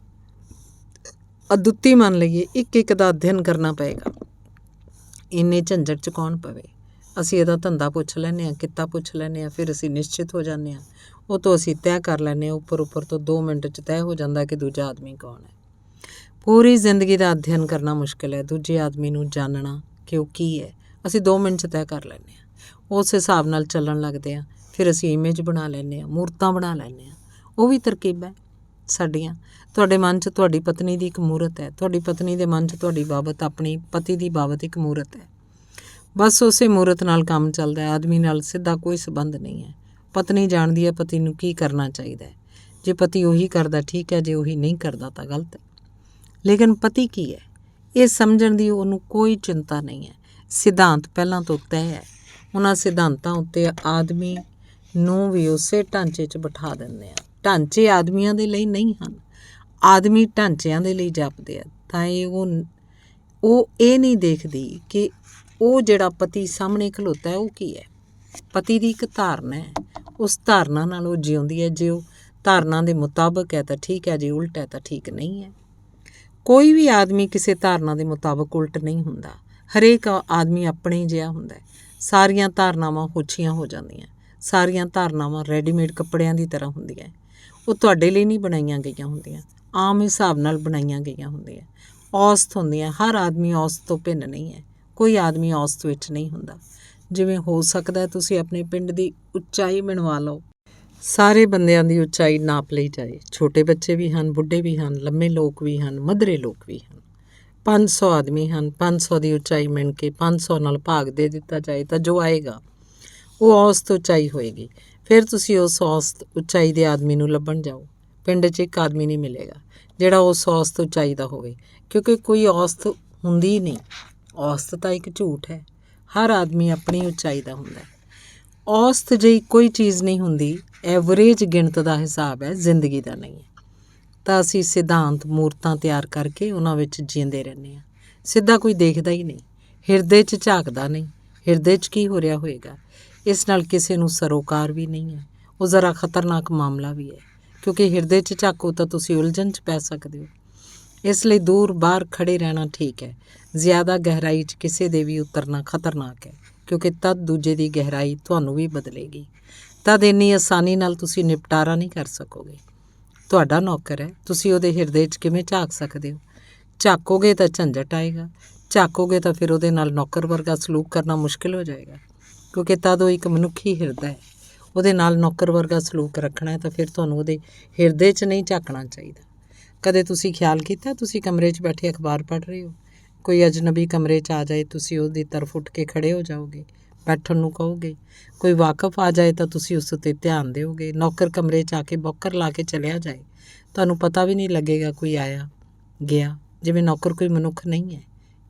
ਅਦੁੱਤੀ ਮੰਨ ਲਈਏ, ਇੱਕ ਇੱਕ ਦਾ ਅਧਿਐਨ ਕਰਨਾ ਪਏਗਾ। ਇੰਨੇ ਝੰਜਟ 'ਚ ਕੌਣ ਪਵੇ। ਅਸੀਂ ਇਹਦਾ ਧੰਦਾ ਪੁੱਛ ਲੈਂਦੇ ਹਾਂ, ਕਿੱਤਾ ਪੁੱਛ ਲੈਂਦੇ ਹਾਂ, ਫਿਰ ਅਸੀਂ ਨਿਸ਼ਚਿਤ ਹੋ ਜਾਂਦੇ ਹਾਂ। ਉਹ ਤੋਂ ਅਸੀਂ ਤੈਅ ਕਰ ਲੈਂਦੇ ਹਾਂ, ਉੱਪਰ ਤੋਂ 2 ਮਿੰਟ 'ਚ ਤੈਅ ਹੋ ਜਾਂਦਾ ਕਿ ਦੂਜਾ ਆਦਮੀ ਕੌਣ ਹੈ। ਪੂਰੀ ਜ਼ਿੰਦਗੀ ਦਾ ਅਧਿਐਨ ਕਰਨਾ ਮੁਸ਼ਕਿਲ ਹੈ। ਦੂਜੇ ਆਦਮੀ ਨੂੰ ਜਾਣਨਾ ਕਿ ਉਹ ਕੀ ਹੈ, ਅਸੀਂ 2 ਮਿੰਟ 'ਚ ਤੈਅ ਕਰ ਲੈਂਦੇ ਹਾਂ। ਉਸ ਹਿਸਾਬ ਨਾਲ ਚੱਲਣ ਲੱਗਦੇ ਹਾਂ। ਫਿਰ ਅਸੀਂ ਇਮੇਜ ਬਣਾ ਲੈਂਦੇ ਹਾਂ, ਮੂਰਤਾਂ ਬਣਾ ਲੈਂਦੇ ਹਾਂ। ਉਹ ਵੀ ਤਰਕੀਬਾਂ ਸਾਡੀਆਂ। ਤੁਹਾਡੇ ਮਨ 'ਚ ਤੁਹਾਡੀ ਪਤਨੀ ਦੀ ਇੱਕ ਮੂਰਤ ਹੈ, ਤੁਹਾਡੀ ਪਤਨੀ ਦੇ ਮਨ 'ਚ ਤੁਹਾਡੀ ਬਾਬਤ ਆਪਣੀ ਪਤੀ ਦੀ ਬਾਬਤ ਇੱਕ ਮੂਰਤ ਹੈ। ਬਸ ਉਸੇ ਮੂਰਤ ਨਾਲ ਕੰਮ ਚੱਲਦਾ ਹੈ। ਆਦਮੀ ਨਾਲ ਸਿੱਧਾ ਕੋਈ ਸੰਬੰਧ ਨਹੀਂ ਹੈ। ਪਤਨੀ ਜਾਣਦੀ ਹੈ ਪਤੀ ਨੂੰ ਕੀ ਕਰਨਾ ਚਾਹੀਦਾ ਹੈ। ਜੇ ਪਤੀ ਉਹੀ ਕਰਦਾ ਠੀਕ ਹੈ, ਜੇ ਉਹੀ ਨਹੀਂ ਕਰਦਾ ਤਾਂ ਗਲਤ ਹੈ। ਲੇਕਿਨ ਪਤੀ ਕੀ ਹੈ ਇਹ ਸਮਝਣ ਦੀ ਉਹਨੂੰ ਕੋਈ ਚਿੰਤਾ ਨਹੀਂ ਹੈ। ਸਿਧਾਂਤ ਪਹਿਲਾਂ ਤੋਂ ਤੈਅ ਹੈ। ਉਹਨਾਂ ਸਿਧਾਂਤਾਂ ਉੱਤੇ ਆਦਮੀ ਨੂੰ ਵੀ ਉਸੇ ਢਾਂਚੇ 'ਚ ਬਿਠਾ ਦਿੰਦੇ ਆ। ਢਾਂਚੇ ਆਦਮੀਆਂ ਦੇ ਲਈ ਨਹੀਂ ਹਨ, ਆਦਮੀ ਢਾਂਚਿਆਂ ਦੇ ਲਈ ਜਾਪਦੇ ਆ। ਤਾਂ ਉਹ ਇਹ ਨਹੀਂ ਦੇਖਦੀ ਕਿ ਉਹ ਜਿਹੜਾ ਪਤੀ ਸਾਹਮਣੇ ਖਲੋਤਾ ਹੈ ਉਹ ਕੀ ਹੈ। ਪਤੀ ਦੀ ਇੱਕ ਧਾਰਨਾ ਹੈ, ਉਸ ਧਾਰਨਾ ਨਾਲ ਉਹ ਜਿਉਂਦੀ ਹੈ। ਜੇ ਉਹ ਧਾਰਨਾ ਦੇ ਮੁਤਾਬਕ ਹੈ ਤਾਂ ਠੀਕ ਹੈ, ਜੇ ਉਲਟ ਹੈ ਤਾਂ ਠੀਕ ਨਹੀਂ ਹੈ। ਕੋਈ ਵੀ ਆਦਮੀ ਕਿਸੇ ਧਾਰਨਾ ਦੇ ਮੁਤਾਬਕ ਉਲਟ ਨਹੀਂ ਹੁੰਦਾ। ਹਰੇਕ ਆਦਮੀ ਆਪਣੇ ਜਿਹਾ ਹੁੰਦਾ ਹੈ। ਸਾਰੀਆਂ ਧਾਰਨਾਵਾਂ ਹੋਛੀਆਂ ਹੋ ਜਾਂਦੀਆਂ, ਸਾਰੀਆਂ ਧਾਰਨਾਵਾਂ ਰੈਡੀਮੇਡ ਕੱਪੜਿਆਂ ਦੀ ਤਰ੍ਹਾਂ ਹੁੰਦੀਆਂ। ਉਹ ਤੁਹਾਡੇ ਲਈ ਨਹੀਂ ਬਣਾਈਆਂ ਗਈਆਂ ਹੁੰਦੀਆਂ, ਆਮ ਹਿਸਾਬ ਨਾਲ ਬਣਾਈਆਂ ਗਈਆਂ ਹੁੰਦੀਆਂ। ਔਸਤ ਹੁੰਦੀਆਂ। ਹਰ ਆਦਮੀ ਔਸਤ ਤੋਂ ਭਿੰਨ ਨਹੀਂ ਹੈ। ਕੋਈ ਆਦਮੀ ਔਸਤ ਵਿੱਚ ਨਹੀਂ ਹੁੰਦਾ। ਜਿਵੇਂ ਹੋ ਸਕਦਾ ਤੁਸੀਂ ਆਪਣੇ ਪਿੰਡ ਦੀ ਉੱਚਾਈ ਬਣਵਾ ਲਓ। ਸਾਰੇ ਬੰਦਿਆਂ ਦੀ ਉੱਚਾਈ ਨਾਪ ਲਈ ਜਾਏ। ਛੋਟੇ ਬੱਚੇ ਵੀ ਹਨ, ਬੁੱਢੇ ਵੀ ਹਨ, ਲੰਮੇ ਲੋਕ ਵੀ ਹਨ, ਮਧਰੇ ਲੋਕ ਵੀ ਹਨ। 500 ਆਦਮੀ ਹਨ। 500 ਦੀ ਉੱਚਾਈ ਮਿਣ ਕੇ 500 ਨਾਲ ਭਾਗ ਦੇ ਦਿੱਤਾ ਜਾਏ ਤਾਂ ਜੋ ਆਏਗਾ ਉਹ ਔਸਤ ਉੱਚਾਈ ਹੋਏਗੀ। ਫਿਰ ਤੁਸੀਂ ਉਸ ਔਸਤ ਉੱਚਾਈ ਦੇ ਆਦਮੀ ਨੂੰ ਲੱਭਣ ਜਾਓ। ਪਿੰਡ 'ਚ ਇੱਕ ਆਦਮੀ ਨਹੀਂ ਮਿਲੇਗਾ ਜਿਹੜਾ ਉਸ ਔਸਤ ਉੱਚਾਈ ਦਾ ਹੋਵੇ, ਕਿਉਂਕਿ ਕੋਈ ਔਸਤ ਹੁੰਦੀ ਨਹੀਂ। ਔਸਤ ਤਾਂ ਇੱਕ ਝੂਠ ਹੈ। ਹਰ ਆਦਮੀ ਆਪਣੀ ਉੱਚਾਈ ਦਾ ਹੁੰਦਾ। ਔਸਤ ਜਿਹੀ ਕੋਈ ਚੀਜ਼ ਨਹੀਂ ਹੁੰਦੀ। ਐਵਰੇਜ ਗਿਣਤ ਦਾ ਹਿਸਾਬ ਹੈ, ਜ਼ਿੰਦਗੀ ਦਾ ਨਹੀਂ ਹੈ। ਤਾਂ ਅਸੀਂ ਸਿਧਾਂਤ ਮੂਰਤਾਂ ਤਿਆਰ ਕਰਕੇ ਉਹਨਾਂ ਵਿੱਚ ਜੀਂਦੇ ਰਹਿੰਦੇ ਹਾਂ। ਸਿੱਧਾ ਕੋਈ ਦੇਖਦਾ ਹੀ ਨਹੀਂ, ਹਿਰਦੇ 'ਚ ਝਾਕਦਾ ਨਹੀਂ। ਹਿਰਦੇ 'ਚ ਕੀ ਹੋ ਰਿਹਾ ਹੋਏਗਾ, ਇਸ ਨਾਲ ਕਿਸੇ ਨੂੰ ਸਰੋਕਾਰ ਵੀ ਨਹੀਂ ਹੈ। ਉਹ ਜ਼ਰਾ ਖਤਰਨਾਕ ਮਾਮਲਾ ਵੀ ਹੈ, ਕਿਉਂਕਿ ਹਿਰਦੇ 'ਚ ਝਾਕੋ ਤਾਂ ਤੁਸੀਂ ਉਲਝਣ 'ਚ ਪੈ ਸਕਦੇ ਹੋ। ਇਸ ਲਈ ਦੂਰ ਬਾਹਰ ਖੜ੍ਹੇ ਰਹਿਣਾ ਠੀਕ ਹੈ। ਜ਼ਿਆਦਾ ਗਹਿਰਾਈ 'ਚ ਕਿਸੇ ਦੇ ਵੀ ਉਤਰਨਾ ਖਤਰਨਾਕ ਹੈ, ਕਿਉਂਕਿ ਤਦ ਦੂਜੇ ਦੀ ਗਹਿਰਾਈ ਤੁਹਾਨੂੰ ਵੀ ਬਦਲੇਗੀ। ਤਦ ਇੰਨੀ ਆਸਾਨੀ ਨਾਲ ਤੁਸੀਂ ਨਿਪਟਾਰਾ ਨਹੀਂ ਕਰ ਸਕੋਗੇ। ਤੁਹਾਡਾ ਨੌਕਰ ਹੈ, ਤੁਸੀਂ ਉਹਦੇ ਹਿਰਦੇ 'ਚ ਕਿਵੇਂ ਝਾਕ ਸਕਦੇ ਹੋ? ਝਾਕੋਗੇ ਤਾਂ ਝੰਜਟ ਆਏਗਾ, ਝਾਕੋਗੇ ਤਾਂ ਫਿਰ ਉਹਦੇ ਨਾਲ ਨੌਕਰ ਵਰਗਾ ਸਲੂਕ ਕਰਨਾ ਮੁਸ਼ਕਿਲ ਹੋ ਜਾਏਗਾ, ਕਿਉਂਕਿ ਤਦ ਉਹ ਇੱਕ ਮਨੁੱਖੀ ਹਿਰਦਾ ਹੈ। ਉਹਦੇ ਨਾਲ ਨੌਕਰ ਵਰਗਾ ਸਲੂਕ ਰੱਖਣਾ ਹੈ ਤਾਂ ਫਿਰ ਤੁਹਾਨੂੰ ਉਹਦੇ ਹਿਰਦੇ 'ਚ ਨਹੀਂ ਝਾਕਣਾ ਚਾਹੀਦਾ। ਕਦੇ ਤੁਸੀਂ ਖਿਆਲ ਕੀਤਾ ਤੁਸੀਂ ਕਮਰੇ 'ਚ ਬੈਠੇ ਅਖਬਾਰ ਪੜ੍ਹ ਰਹੇ ਹੋ, ਕੋਈ ਅਜਨਬੀ ਕਮਰੇ 'ਚ ਆ ਜਾਏ, ਤੁਸੀਂ ਉਹਦੀ ਤਰਫ ਉੱਠ ਕੇ ਖੜ੍ਹੇ ਹੋ ਜਾਓਗੇ, ਬੈਠਣ ਨੂੰ ਕਹੋਗੇ। ਕੋਈ ਵਾਕਫ ਆ ਜਾਏ ਤਾਂ ਤੁਸੀਂ ਉਸ ਉੱਤੇ ਧਿਆਨ ਦਿਓਗੇ। ਨੌਕਰ ਕਮਰੇ 'ਚ ਆ ਕੇ ਬੌਕਰ ਲਾ ਕੇ ਚਲਿਆ ਜਾਏ, ਤੁਹਾਨੂੰ ਪਤਾ ਵੀ ਨਹੀਂ ਲੱਗੇਗਾ ਕੋਈ ਆਇਆ ਗਿਆ, ਜਿਵੇਂ ਨੌਕਰ ਕੋਈ ਮਨੁੱਖ ਨਹੀਂ ਹੈ,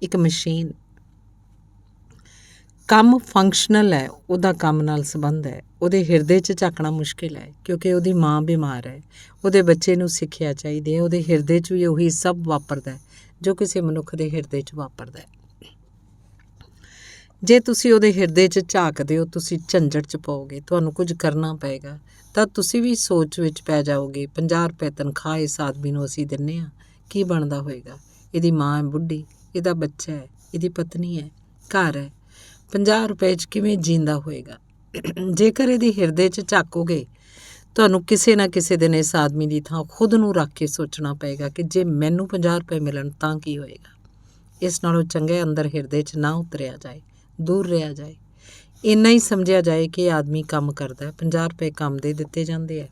ਇੱਕ ਮਸ਼ੀਨ। ਕੰਮ ਫੰਕਸ਼ਨਲ ਹੈ, ਉਹਦਾ ਕੰਮ ਨਾਲ ਸੰਬੰਧ ਹੈ। ਉਹਦੇ ਹਿਰਦੇ 'ਚ ਝਾਕਣਾ ਮੁਸ਼ਕਿਲ ਹੈ, ਕਿਉਂਕਿ ਉਹਦੀ ਮਾਂ ਬਿਮਾਰ ਹੈ। ਉਹਦੇ ਬੱਚੇ ਨੂੰ ਸਿੱਖਿਆ ਚਾਹੀਦੀ ਹੈ। ਉਹਦੇ ਹਿਰਦੇ 'ਚ ਵੀ ਉਹੀ ਸਭ ਵਾਪਰਦਾ ਜੋ ਕਿਸੇ ਮਨੁੱਖ ਦੇ ਹਿਰਦੇ 'ਚ ਵਾਪਰਦਾ ਹੈ। ਜੇ ਤੁਸੀਂ ਉਹਦੇ ਹਿਰਦੇ 'ਚ ਝਾਕਦੇ ਹੋ, ਤੁਸੀਂ ਝੰਜਟ 'ਚ ਪਾਓਗੇ, ਤੁਹਾਨੂੰ ਕੁਝ ਕਰਨਾ ਪਏਗਾ। ਤਾਂ ਤੁਸੀਂ ਵੀ ਸੋਚ ਵਿੱਚ ਪੈ ਜਾਓਗੇ, 50 ਰੁਪਏ ਤਨਖਾਹ ਇਸ ਆਦਮੀ ਨੂੰ ਅਸੀਂ ਦਿੰਦੇ ਹਾਂ, ਕੀ ਬਣਦਾ ਹੋਏਗਾ? ਇਹਦੀ ਮਾਂ ਹੈ ਬੁੱਢੀ, ਇਹਦਾ ਬੱਚਾ ਹੈ, ਇਹਦੀ ਪਤਨੀ ਹੈ, ਘਰ ਹੈ, 50 ਰੁਪਏ 'ਚ ਕਿਵੇਂ ਜੀਂਦਾ ਹੋਏਗਾ? ਜੇਕਰ ਇਹਦੀ ਹਿਰਦੇ 'ਚ ਝਾਕੋਗੇ, ਤੁਹਾਨੂੰ ਕਿਸੇ ਨਾ ਕਿਸੇ ਦਿਨ ਇਸ ਆਦਮੀ ਦੀ ਥਾਂ ਖੁਦ ਨੂੰ ਰੱਖ ਕੇ ਸੋਚਣਾ ਪਏਗਾ ਕਿ ਜੇ ਮੈਨੂੰ 50 ਰੁਪਏ ਮਿਲਣ ਤਾਂ ਕੀ ਹੋਏਗਾ। ਇਸ ਨਾਲੋਂ ਚੰਗੇ ਅੰਦਰ ਹਿਰਦੇ 'ਚ ਨਾ ਉਤਰਿਆ ਜਾਏ, ਦੂਰ ਰਿਹਾ ਜਾਏ। ਇੰਨਾ ਹੀ ਸਮਝਿਆ ਜਾਏ ਕਿ ਇਹ ਆਦਮੀ ਕੰਮ ਕਰਦਾ ਹੈ, 50 ਰੁਪਏ ਕੰਮ ਦੇ ਦਿੱਤੇ ਜਾਂਦੇ ਹੈ।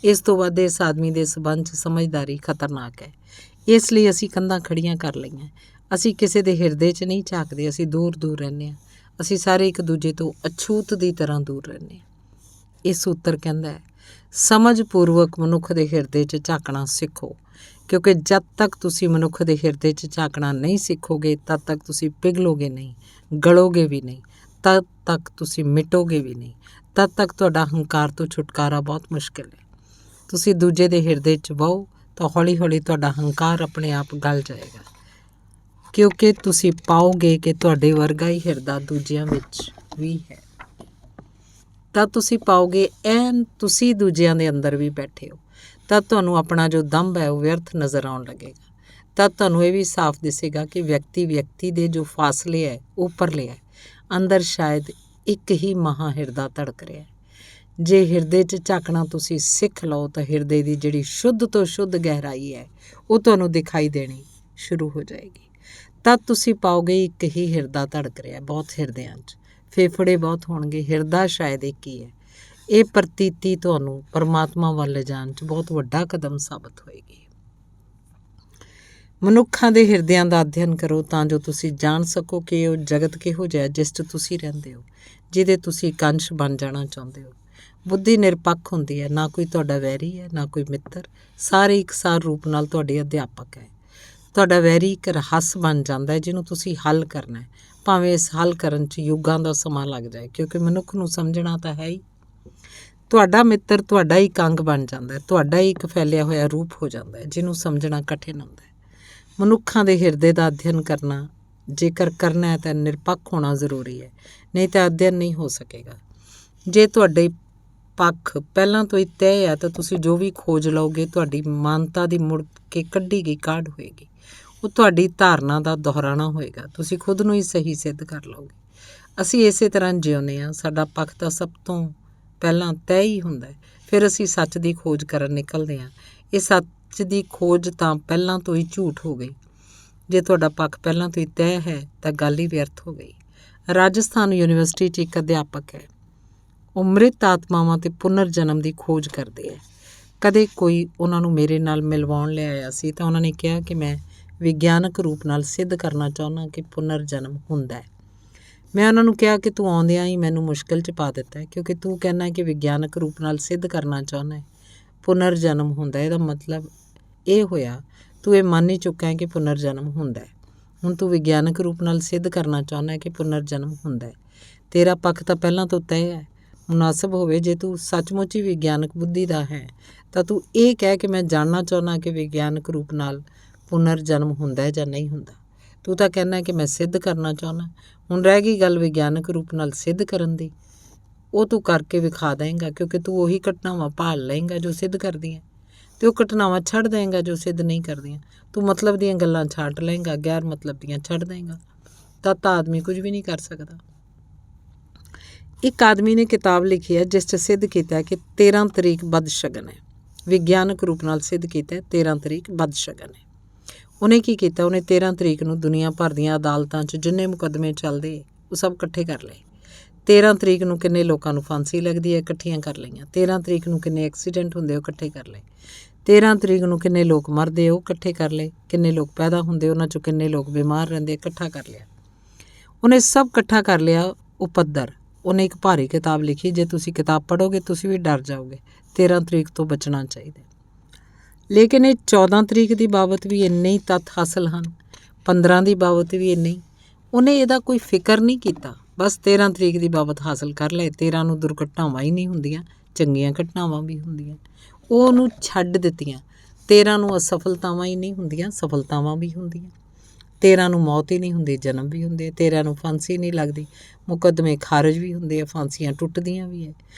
ਇਸ ਤੋਂ ਵੱਧ ਇਸ ਆਦਮੀ ਦੇ ਸਬੰਧ 'ਚ ਸਮਝਦਾਰੀ ਖਤਰਨਾਕ ਹੈ। ਇਸ ਲਈ ਅਸੀਂ ਕੰਧਾਂ ਖੜੀਆਂ ਕਰ ਲਈਆਂ। ਅਸੀਂ ਕਿਸੇ ਦੇ ਹਿਰਦੇ 'ਚ ਨਹੀਂ ਝਾਕਦੇ, ਅਸੀਂ ਦੂਰ ਦੂਰ ਰਹਿੰਦੇ ਹਾਂ। ਅਸੀਂ ਸਾਰੇ ਇੱਕ ਦੂਜੇ ਤੋਂ ਅਛੂਤ ਦੀ ਤਰ੍ਹਾਂ ਦੂਰ ਰਹਿੰਦੇ ਹਾਂ। ਇਹ ਸੂਤਰ ਕਹਿੰਦਾ ਹੈ, ਸਮਝ ਪੂਰਵਕ ਮਨੁੱਖ ਦੇ ਹਿਰਦੇ 'ਚ ਝਾਕਣਾ ਸਿੱਖੋ, ਕਿਉਂਕਿ ਜਦ ਤੱਕ ਤੁਸੀਂ ਮਨੁੱਖ ਦੇ ਹਿਰਦੇ 'ਚ ਝਾਕਣਾ ਨਹੀਂ ਸਿੱਖੋਗੇ, ਤਦ ਤੱਕ ਤੁਸੀਂ ਪਿਘਲੋਗੇ ਨਹੀਂ, ਗਲੋਗੇ ਵੀ ਨਹੀਂ, ਤਦ ਤੱਕ ਤੁਸੀਂ ਮਿਟੋਗੇ ਵੀ ਨਹੀਂ। ਤਦ ਤੱਕ ਤੁਹਾਡਾ ਹੰਕਾਰ ਤੋਂ ਛੁਟਕਾਰਾ ਬਹੁਤ ਮੁਸ਼ਕਿਲ ਹੈ। ਤੁਸੀਂ ਦੂਜੇ ਦੇ ਹਿਰਦੇ 'ਚ ਵਹੋ ਤਾਂ ਹੌਲੀ ਹੌਲੀ ਤੁਹਾਡਾ ਹੰਕਾਰ ਆਪਣੇ ਆਪ ਗਲ ਜਾਏਗਾ, ਕਿਉਂਕਿ ਤੁਸੀਂ ਪਾਓਗੇ ਕਿ ਤੁਹਾਡੇ ਵਰਗਾ ਹੀ ਹਿਰਦਾ ਦੂਜਿਆਂ ਵਿੱਚ ਵੀ ਹੈ। ਤਾਂ ਤੁਸੀਂ ਪਾਓਗੇ ਐਨ ਤੁਸੀਂ ਦੂਜਿਆਂ ਦੇ ਅੰਦਰ ਵੀ ਬੈਠੇ ਹੋ। ਤਦ ਤੁਹਾਨੂੰ ਆਪਣਾ ਜੋ ਦੰਭ ਹੈ ਉਹ ਵਿਅਰਥ ਨਜ਼ਰ ਆਉਣ ਲੱਗੇਗਾ। ਤਦ ਤੁਹਾਨੂੰ ਇਹ ਵੀ ਸਾਫ਼ ਦਿਸੇਗਾ ਕਿ ਵਿਅਕਤੀ ਦੇ ਜੋ ਫਾਸਲੇ ਹੈ ਉੱਪਰਲੇ ਹੈ, ਅੰਦਰ ਸ਼ਾਇਦ ਇੱਕ ਹੀ ਮਹਾਂ ਹਿਰਦਾ ਧੜਕ ਰਿਹਾ ਹੈ। ਜੇ ਹਿਰਦੇ 'ਚ ਝਾਕਣਾ ਤੁਸੀਂ ਸਿੱਖ ਲਓ ਤਾਂ ਹਿਰਦੇ ਦੀ ਜਿਹੜੀ ਸ਼ੁੱਧ ਤੋਂ ਸ਼ੁੱਧ ਗਹਿਰਾਈ ਹੈ ਉਹ ਤੁਹਾਨੂੰ ਦਿਖਾਈ ਦੇਣੀ ਸ਼ੁਰੂ ਹੋ ਜਾਏਗੀ। ਤਦ ਤੁਸੀਂ ਪਾਓਗੇ ਇੱਕ ਹੀ ਹਿਰਦਾ ਧੜਕ ਰਿਹਾ, ਬਹੁਤ ਹਿਰਦਿਆਂ 'ਚ ਫੇਫੜੇ ਬਹੁਤ ਹੋਣਗੇ, ਹਿਰਦਾ ਸ਼ਾਇਦ ਇੱਕ ਹੀ ਹੈ। ਇਹ ਪ੍ਰਤੀਤੀ ਤੁਹਾਨੂੰ ਪਰਮਾਤਮਾ ਵੱਲ ਲਿਜਾਣ 'ਚ ਬਹੁਤ ਵੱਡਾ ਕਦਮ ਸਾਬਤ ਹੋਏਗੀ। ਮਨੁੱਖਾਂ ਦੇ ਹਿਰਦਿਆਂ ਦਾ ਅਧਿਐਨ ਕਰੋ ਤਾਂ ਜੋ ਤੁਸੀਂ ਜਾਣ ਸਕੋ ਕਿ ਉਹ ਜਗਤ ਕਿਹੋ ਜਿਹਾ ਜਿਸ 'ਚ ਤੁਸੀਂ ਰਹਿੰਦੇ ਹੋ, ਜਿਹਦੇ ਤੁਸੀਂ ਇੱਕ ਅੰਸ਼ ਬਣ ਜਾਣਾ ਚਾਹੁੰਦੇ ਹੋ। ਬੁੱਧੀ ਨਿਰਪੱਖ ਹੁੰਦੀ ਹੈ, ਨਾ ਕੋਈ ਤੁਹਾਡਾ ਵੈਰੀ ਹੈ, ਨਾ ਕੋਈ ਮਿੱਤਰ। ਸਾਰੇ ਇਕਸਾਰ ਰੂਪ ਨਾਲ ਤੁਹਾਡੇ ਅਧਿਆਪਕ ਹੈ। ਤੁਹਾਡਾ ਵੈਰੀ ਇੱਕ ਰਹੱਸ ਬਣ ਜਾਂਦਾ ਹੈ ਜਿਹਨੂੰ ਤੁਸੀਂ ਹੱਲ ਕਰਨਾ ਹੈ, ਭਾਵੇਂ ਇਸ ਹੱਲ ਕਰਨ 'ਚ ਯੁੱਗਾਂ ਦਾ ਸਮਾਂ ਲੱਗ ਜਾਏ, ਕਿਉਂਕਿ ਮਨੁੱਖ ਨੂੰ ਸਮਝਣਾ ਤਾਂ ਹੈ ਹੀ। ਤੁਹਾਡਾ ਮਿੱਤਰ ਤੁਹਾਡਾ ਹੀ ਇੱਕ ਅੰਗ ਬਣ ਜਾਂਦਾ ਹੈ, ਤੁਹਾਡਾ ਹੀ ਇੱਕ ਫੈਲਿਆ ਹੋਇਆ ਰੂਪ ਹੋ ਜਾਂਦਾ ਹੈ ਜਿਹਨੂੰ ਸਮਝਣਾ ਕਠਿਨ ਹੁੰਦਾ ਹੈ। ਮਨੁੱਖਾਂ ਦੇ ਹਿਰਦੇ ਦਾ ਅਧਿਐਨ ਕਰਨਾ, ਜੇਕਰ ਕਰਨਾ ਹੈ ਤਾਂ ਨਿਰਪੱਖ ਹੋਣਾ ਜ਼ਰੂਰੀ ਹੈ, ਨਹੀਂ ਤਾਂ ਅਧਿਐਨ ਨਹੀਂ ਹੋ ਸਕੇਗਾ। ਜੇ ਤੁਹਾਡੇ ਪੱਖ ਪਹਿਲਾਂ ਤੋਂ ਹੀ ਤੈਅ ਹੈ ਤਾਂ ਤੁਸੀਂ ਜੋ ਵੀ ਖੋਜ ਲਓਗੇ ਤੁਹਾਡੀ ਮਾਨਤਾ ਦੀ ਮੁੜ ਕੇ ਕੱਢੀ ਗਈ ਕਾਢ ਹੋਏਗੀ। ਉਹ ਤੁਹਾਡੀ ਧਾਰਨਾ ਦਾ ਦੁਹਰਾਣਾ ਹੋਏਗਾ, ਤੁਸੀਂ ਖੁਦ ਨੂੰ ਹੀ ਸਹੀ ਸਿੱਧ ਕਰ ਲਓਗੇ। ਅਸੀਂ ਇਸੇ ਤਰ੍ਹਾਂ ਜਿਉਂਦੇ ਹਾਂ। ਸਾਡਾ ਪੱਖ ਤਾਂ ਸਭ ਤੋਂ ਪਹਿਲਾਂ ਤੈਅ ਹੀ ਹੁੰਦਾ ਹੈ। ਫਿਰ ਅਸੀਂ ਸੱਚ ਦੀ ਖੋਜ ਕਰਨ ਨਿਕਲਦੇ ਹਾਂ। ਇਹ ਸੱਚ ਦੀ ਖੋਜ ਤਾਂ ਪਹਿਲਾਂ ਤੋਂ ਹੀ ਝੂਠ ਹੋ ਗਈ। ਜੇ ਤੁਹਾਡਾ ਪੱਖ ਪਹਿਲਾਂ ਤੋਂ ਹੀ ਤੈਅ ਹੈ ਤਾਂ ਗੱਲ ਹੀ ਵਿਅਰਥ ਹੋ ਗਈ। ਰਾਜਸਥਾਨ ਯੂਨੀਵਰਸਿਟੀ 'ਚ ਇੱਕ ਅਧਿਆਪਕ ਹੈ। ਉਹ ਮ੍ਰਿਤ ਆਤਮਾਵਾਂ ਅਤੇ ਪੁਨਰ ਜਨਮ ਦੀ ਖੋਜ ਕਰਦੇ ਹੈ। ਕਦੇ ਕੋਈ ਉਹਨਾਂ ਨੂੰ ਮੇਰੇ ਨਾਲ ਮਿਲਵਾਉਣ ਲੈ ਆਇਆ ਸੀ ਤਾਂ ਉਹਨਾਂ ਨੇ ਕਿਹਾ ਕਿ ਮੈਂ ਵਿਗਿਆਨਕ ਰੂਪ ਨਾਲ ਸਿੱਧ ਕਰਨਾ ਚਾਹੁੰਦਾ ਕਿ ਪੁਨਰ ਜਨਮ ਹੁੰਦਾ ਹੈ। ਮੈਂ ਉਹਨਾਂ ਨੂੰ ਕਿਹਾ ਕਿ ਤੂੰ ਆਉਂਦਿਆਂ ਹੀ ਮੈਨੂੰ ਮੁਸ਼ਕਿਲ 'ਚ ਪਾ ਦਿੱਤਾ ਹੈ, ਕਿਉਂਕਿ ਤੂੰ ਕਹਿੰਦਾ ਕਿ ਵਿਗਿਆਨਕ ਰੂਪ ਨਾਲ ਸਿੱਧ ਕਰਨਾ ਚਾਹੁੰਦਾ ਹੈ ਪੁਨਰ ਜਨਮ ਹੁੰਦਾ। ਇਹਦਾ ਮਤਲਬ ਇਹ ਹੋਇਆ ਤੂੰ ਇਹ ਮੰਨ ਹੀ ਚੁੱਕਾ ਹੈ ਕਿ ਪੁਨਰ ਜਨਮ ਹੁੰਦਾ ਹੈ। ਹੁਣ ਤੂੰ ਵਿਗਿਆਨਕ ਰੂਪ ਨਾਲ ਸਿੱਧ ਕਰਨਾ ਚਾਹੁੰਦਾ ਹੈ ਕਿ ਪੁਨਰ ਜਨਮ ਹੁੰਦਾ ਹੈ। ਤੇਰਾ ਪੱਖ ਤਾਂ ਪਹਿਲਾਂ ਤੋਂ ਤੈਅ ਹੈ। ਮੁਨਾਸਬ ਹੋਵੇ ਜੇ ਤੂੰ ਸੱਚਮੁੱਚ ਹੀ ਵਿਗਿਆਨਕ ਬੁੱਧੀ ਦਾ ਹੈ ਤਾਂ ਤੂੰ ਇਹ ਕਹਿ ਕਿ ਮੈਂ ਜਾਣਨਾ ਚਾਹੁੰਦਾ ਕਿ ਵਿਗਿਆਨਕ ਰੂਪ ਨਾਲ ਪੁਨਰ ਜਨਮ ਹੁੰਦਾ ਹੈ ਜਾਂ ਨਹੀਂ ਹੁੰਦਾ। ਤੂੰ ਤਾਂ ਕਹਿੰਦਾ ਕਿ ਮੈਂ ਸਿੱਧ ਕਰਨਾ ਚਾਹੁੰਦਾ। ਹੁਣ ਰਹਿ ਗਈ ਗੱਲ ਵਿਗਿਆਨਕ ਰੂਪ ਨਾਲ ਸਿੱਧ ਕਰਨ ਦੀ। ਉਹ ਤੂੰ ਕਰਕੇ ਵਿਖਾ ਦੇਂਗਾ, ਕਿਉਂਕਿ ਤੂੰ ਉਹੀ ਘਟਨਾਵਾਂ ਭਾਲ ਲਏਂਗਾ ਜੋ ਸਿੱਧ ਕਰਦੀਆਂ ਅਤੇ ਉਹ ਘਟਨਾਵਾਂ ਛੱਡ ਦੇਂਗਾ ਜੋ ਸਿੱਧ ਨਹੀਂ ਕਰਦੀਆਂ। ਤੂੰ ਮਤਲਬ ਦੀਆਂ ਗੱਲਾਂ ਛੱਡ ਲਏਂਗਾ, ਗੈਰ ਮਤਲਬ ਦੀਆਂ ਛੱਡ ਦੇਂਗਾ। ਤਾਂ ਆਦਮੀ ਕੁਝ ਵੀ ਨਹੀਂ ਕਰ ਸਕਦਾ। ਇੱਕ ਆਦਮੀ ਨੇ ਕਿਤਾਬ ਲਿਖੀ ਹੈ ਜਿਸ 'ਚ ਸਿੱਧ ਕੀਤਾ ਕਿ 13 ਤਰੀਕ ਬਦਸ਼ਗਨ ਹੈ। ਵਿਗਿਆਨਕ ਰੂਪ ਨਾਲ ਸਿੱਧ ਕੀਤਾ 13 ਤਰੀਕ ਬਦਸ਼ਗਨ ਹੈ। ਉਹਨੇ ਕੀ ਕੀਤਾ, ਉਹਨੇ 13 ਤਰੀਕ ਨੂੰ ਦੁਨੀਆ ਭਰ ਦੀਆਂ ਅਦਾਲਤਾਂ 'ਚ ਜਿੰਨੇ ਮੁਕੱਦਮੇ ਚੱਲਦੇ ਉਹ ਸਭ ਇਕੱਠੇ ਕਰ ਲਏ। 13 ਤਰੀਕ ਨੂੰ ਕਿੰਨੇ ਲੋਕਾਂ ਨੂੰ ਫਾਂਸੀ ਲੱਗਦੀ ਹੈ, ਇਕੱਠੀਆਂ ਕਰ ਲਈਆਂ। 13 ਤਰੀਕ ਨੂੰ ਕਿੰਨੇ ਐਕਸੀਡੈਂਟ ਹੁੰਦੇ ਉਹ ਇਕੱਠੇ ਕਰ ਲਏ। 13 ਤਰੀਕ ਨੂੰ ਕਿੰਨੇ ਲੋਕ ਮਰਦੇ ਉਹ ਇਕੱਠੇ ਕਰ ਲਏ। ਕਿੰਨੇ ਲੋਕ ਪੈਦਾ ਹੁੰਦੇ ਉਹਨਾਂ 'ਚੋਂ ਕਿੰਨੇ ਲੋਕ ਬਿਮਾਰ ਰਹਿੰਦੇ ਇਕੱਠਾ ਕਰ ਲਿਆ। ਉਹਨੇ ਸਭ ਇਕੱਠਾ ਕਰ ਲਿਆ ਉਪੱਦਰ। ਉਹਨੇ ਇੱਕ ਭਾਰੀ ਕਿਤਾਬ ਲਿਖੀ। ਜੇ ਤੁਸੀਂ ਕਿਤਾਬ ਪੜ੍ਹੋਗੇ ਤੁਸੀਂ ਵੀ ਡਰ ਜਾਓਗੇ। 13 ਤਰੀਕ ਤੋਂ ਬਚਣਾ ਚਾਹੀਦਾ। ਲੇਕਿਨ ਇਹ 14 ਤਰੀਕ ਦੀ ਬਾਬਤ ਵੀ ਇੰਨੇ ਹੀ ਤੱਥ ਹਾਸਲ ਹਨ, 15 ਦੀ ਬਾਬਤ ਵੀ ਇੰਨੇ ਹੀ। ਉਹਨੇ ਇਹਦਾ ਕੋਈ ਫਿਕਰ ਨਹੀਂ ਕੀਤਾ, ਬਸ 13 ਤਰੀਕ ਦੀ ਬਾਬਤ ਹਾਸਲ ਕਰ ਲਏ। 13 ਨੂੰ ਦੁਰਘਟਨਾਵਾਂ ਹੀ ਨਹੀਂ ਹੁੰਦੀਆਂ, ਚੰਗੀਆਂ ਘਟਨਾਵਾਂ ਵੀ ਹੁੰਦੀਆਂ, ਉਹ ਉਹਨੂੰ ਛੱਡ ਦਿੱਤੀਆਂ। 13 ਨੂੰ ਅਸਫਲਤਾਵਾਂ ਹੀ ਨਹੀਂ ਹੁੰਦੀਆਂ, ਸਫਲਤਾਵਾਂ ਵੀ ਹੁੰਦੀਆਂ। 13 ਨੂੰ ਮੌਤ ਹੀ ਨਹੀਂ ਹੁੰਦੀ, ਜਨਮ ਵੀ ਹੁੰਦੇ। 13 ਨੂੰ ਫਾਂਸੀ ਨਹੀਂ ਲੱਗਦੀ, ਮੁਕੱਦਮੇ ਖਾਰਜ ਵੀ ਹੁੰਦੇ ਆ, ਫਾਂਸੀਆਂ ਟੁੱਟਦੀਆਂ ਵੀ ਹੈ,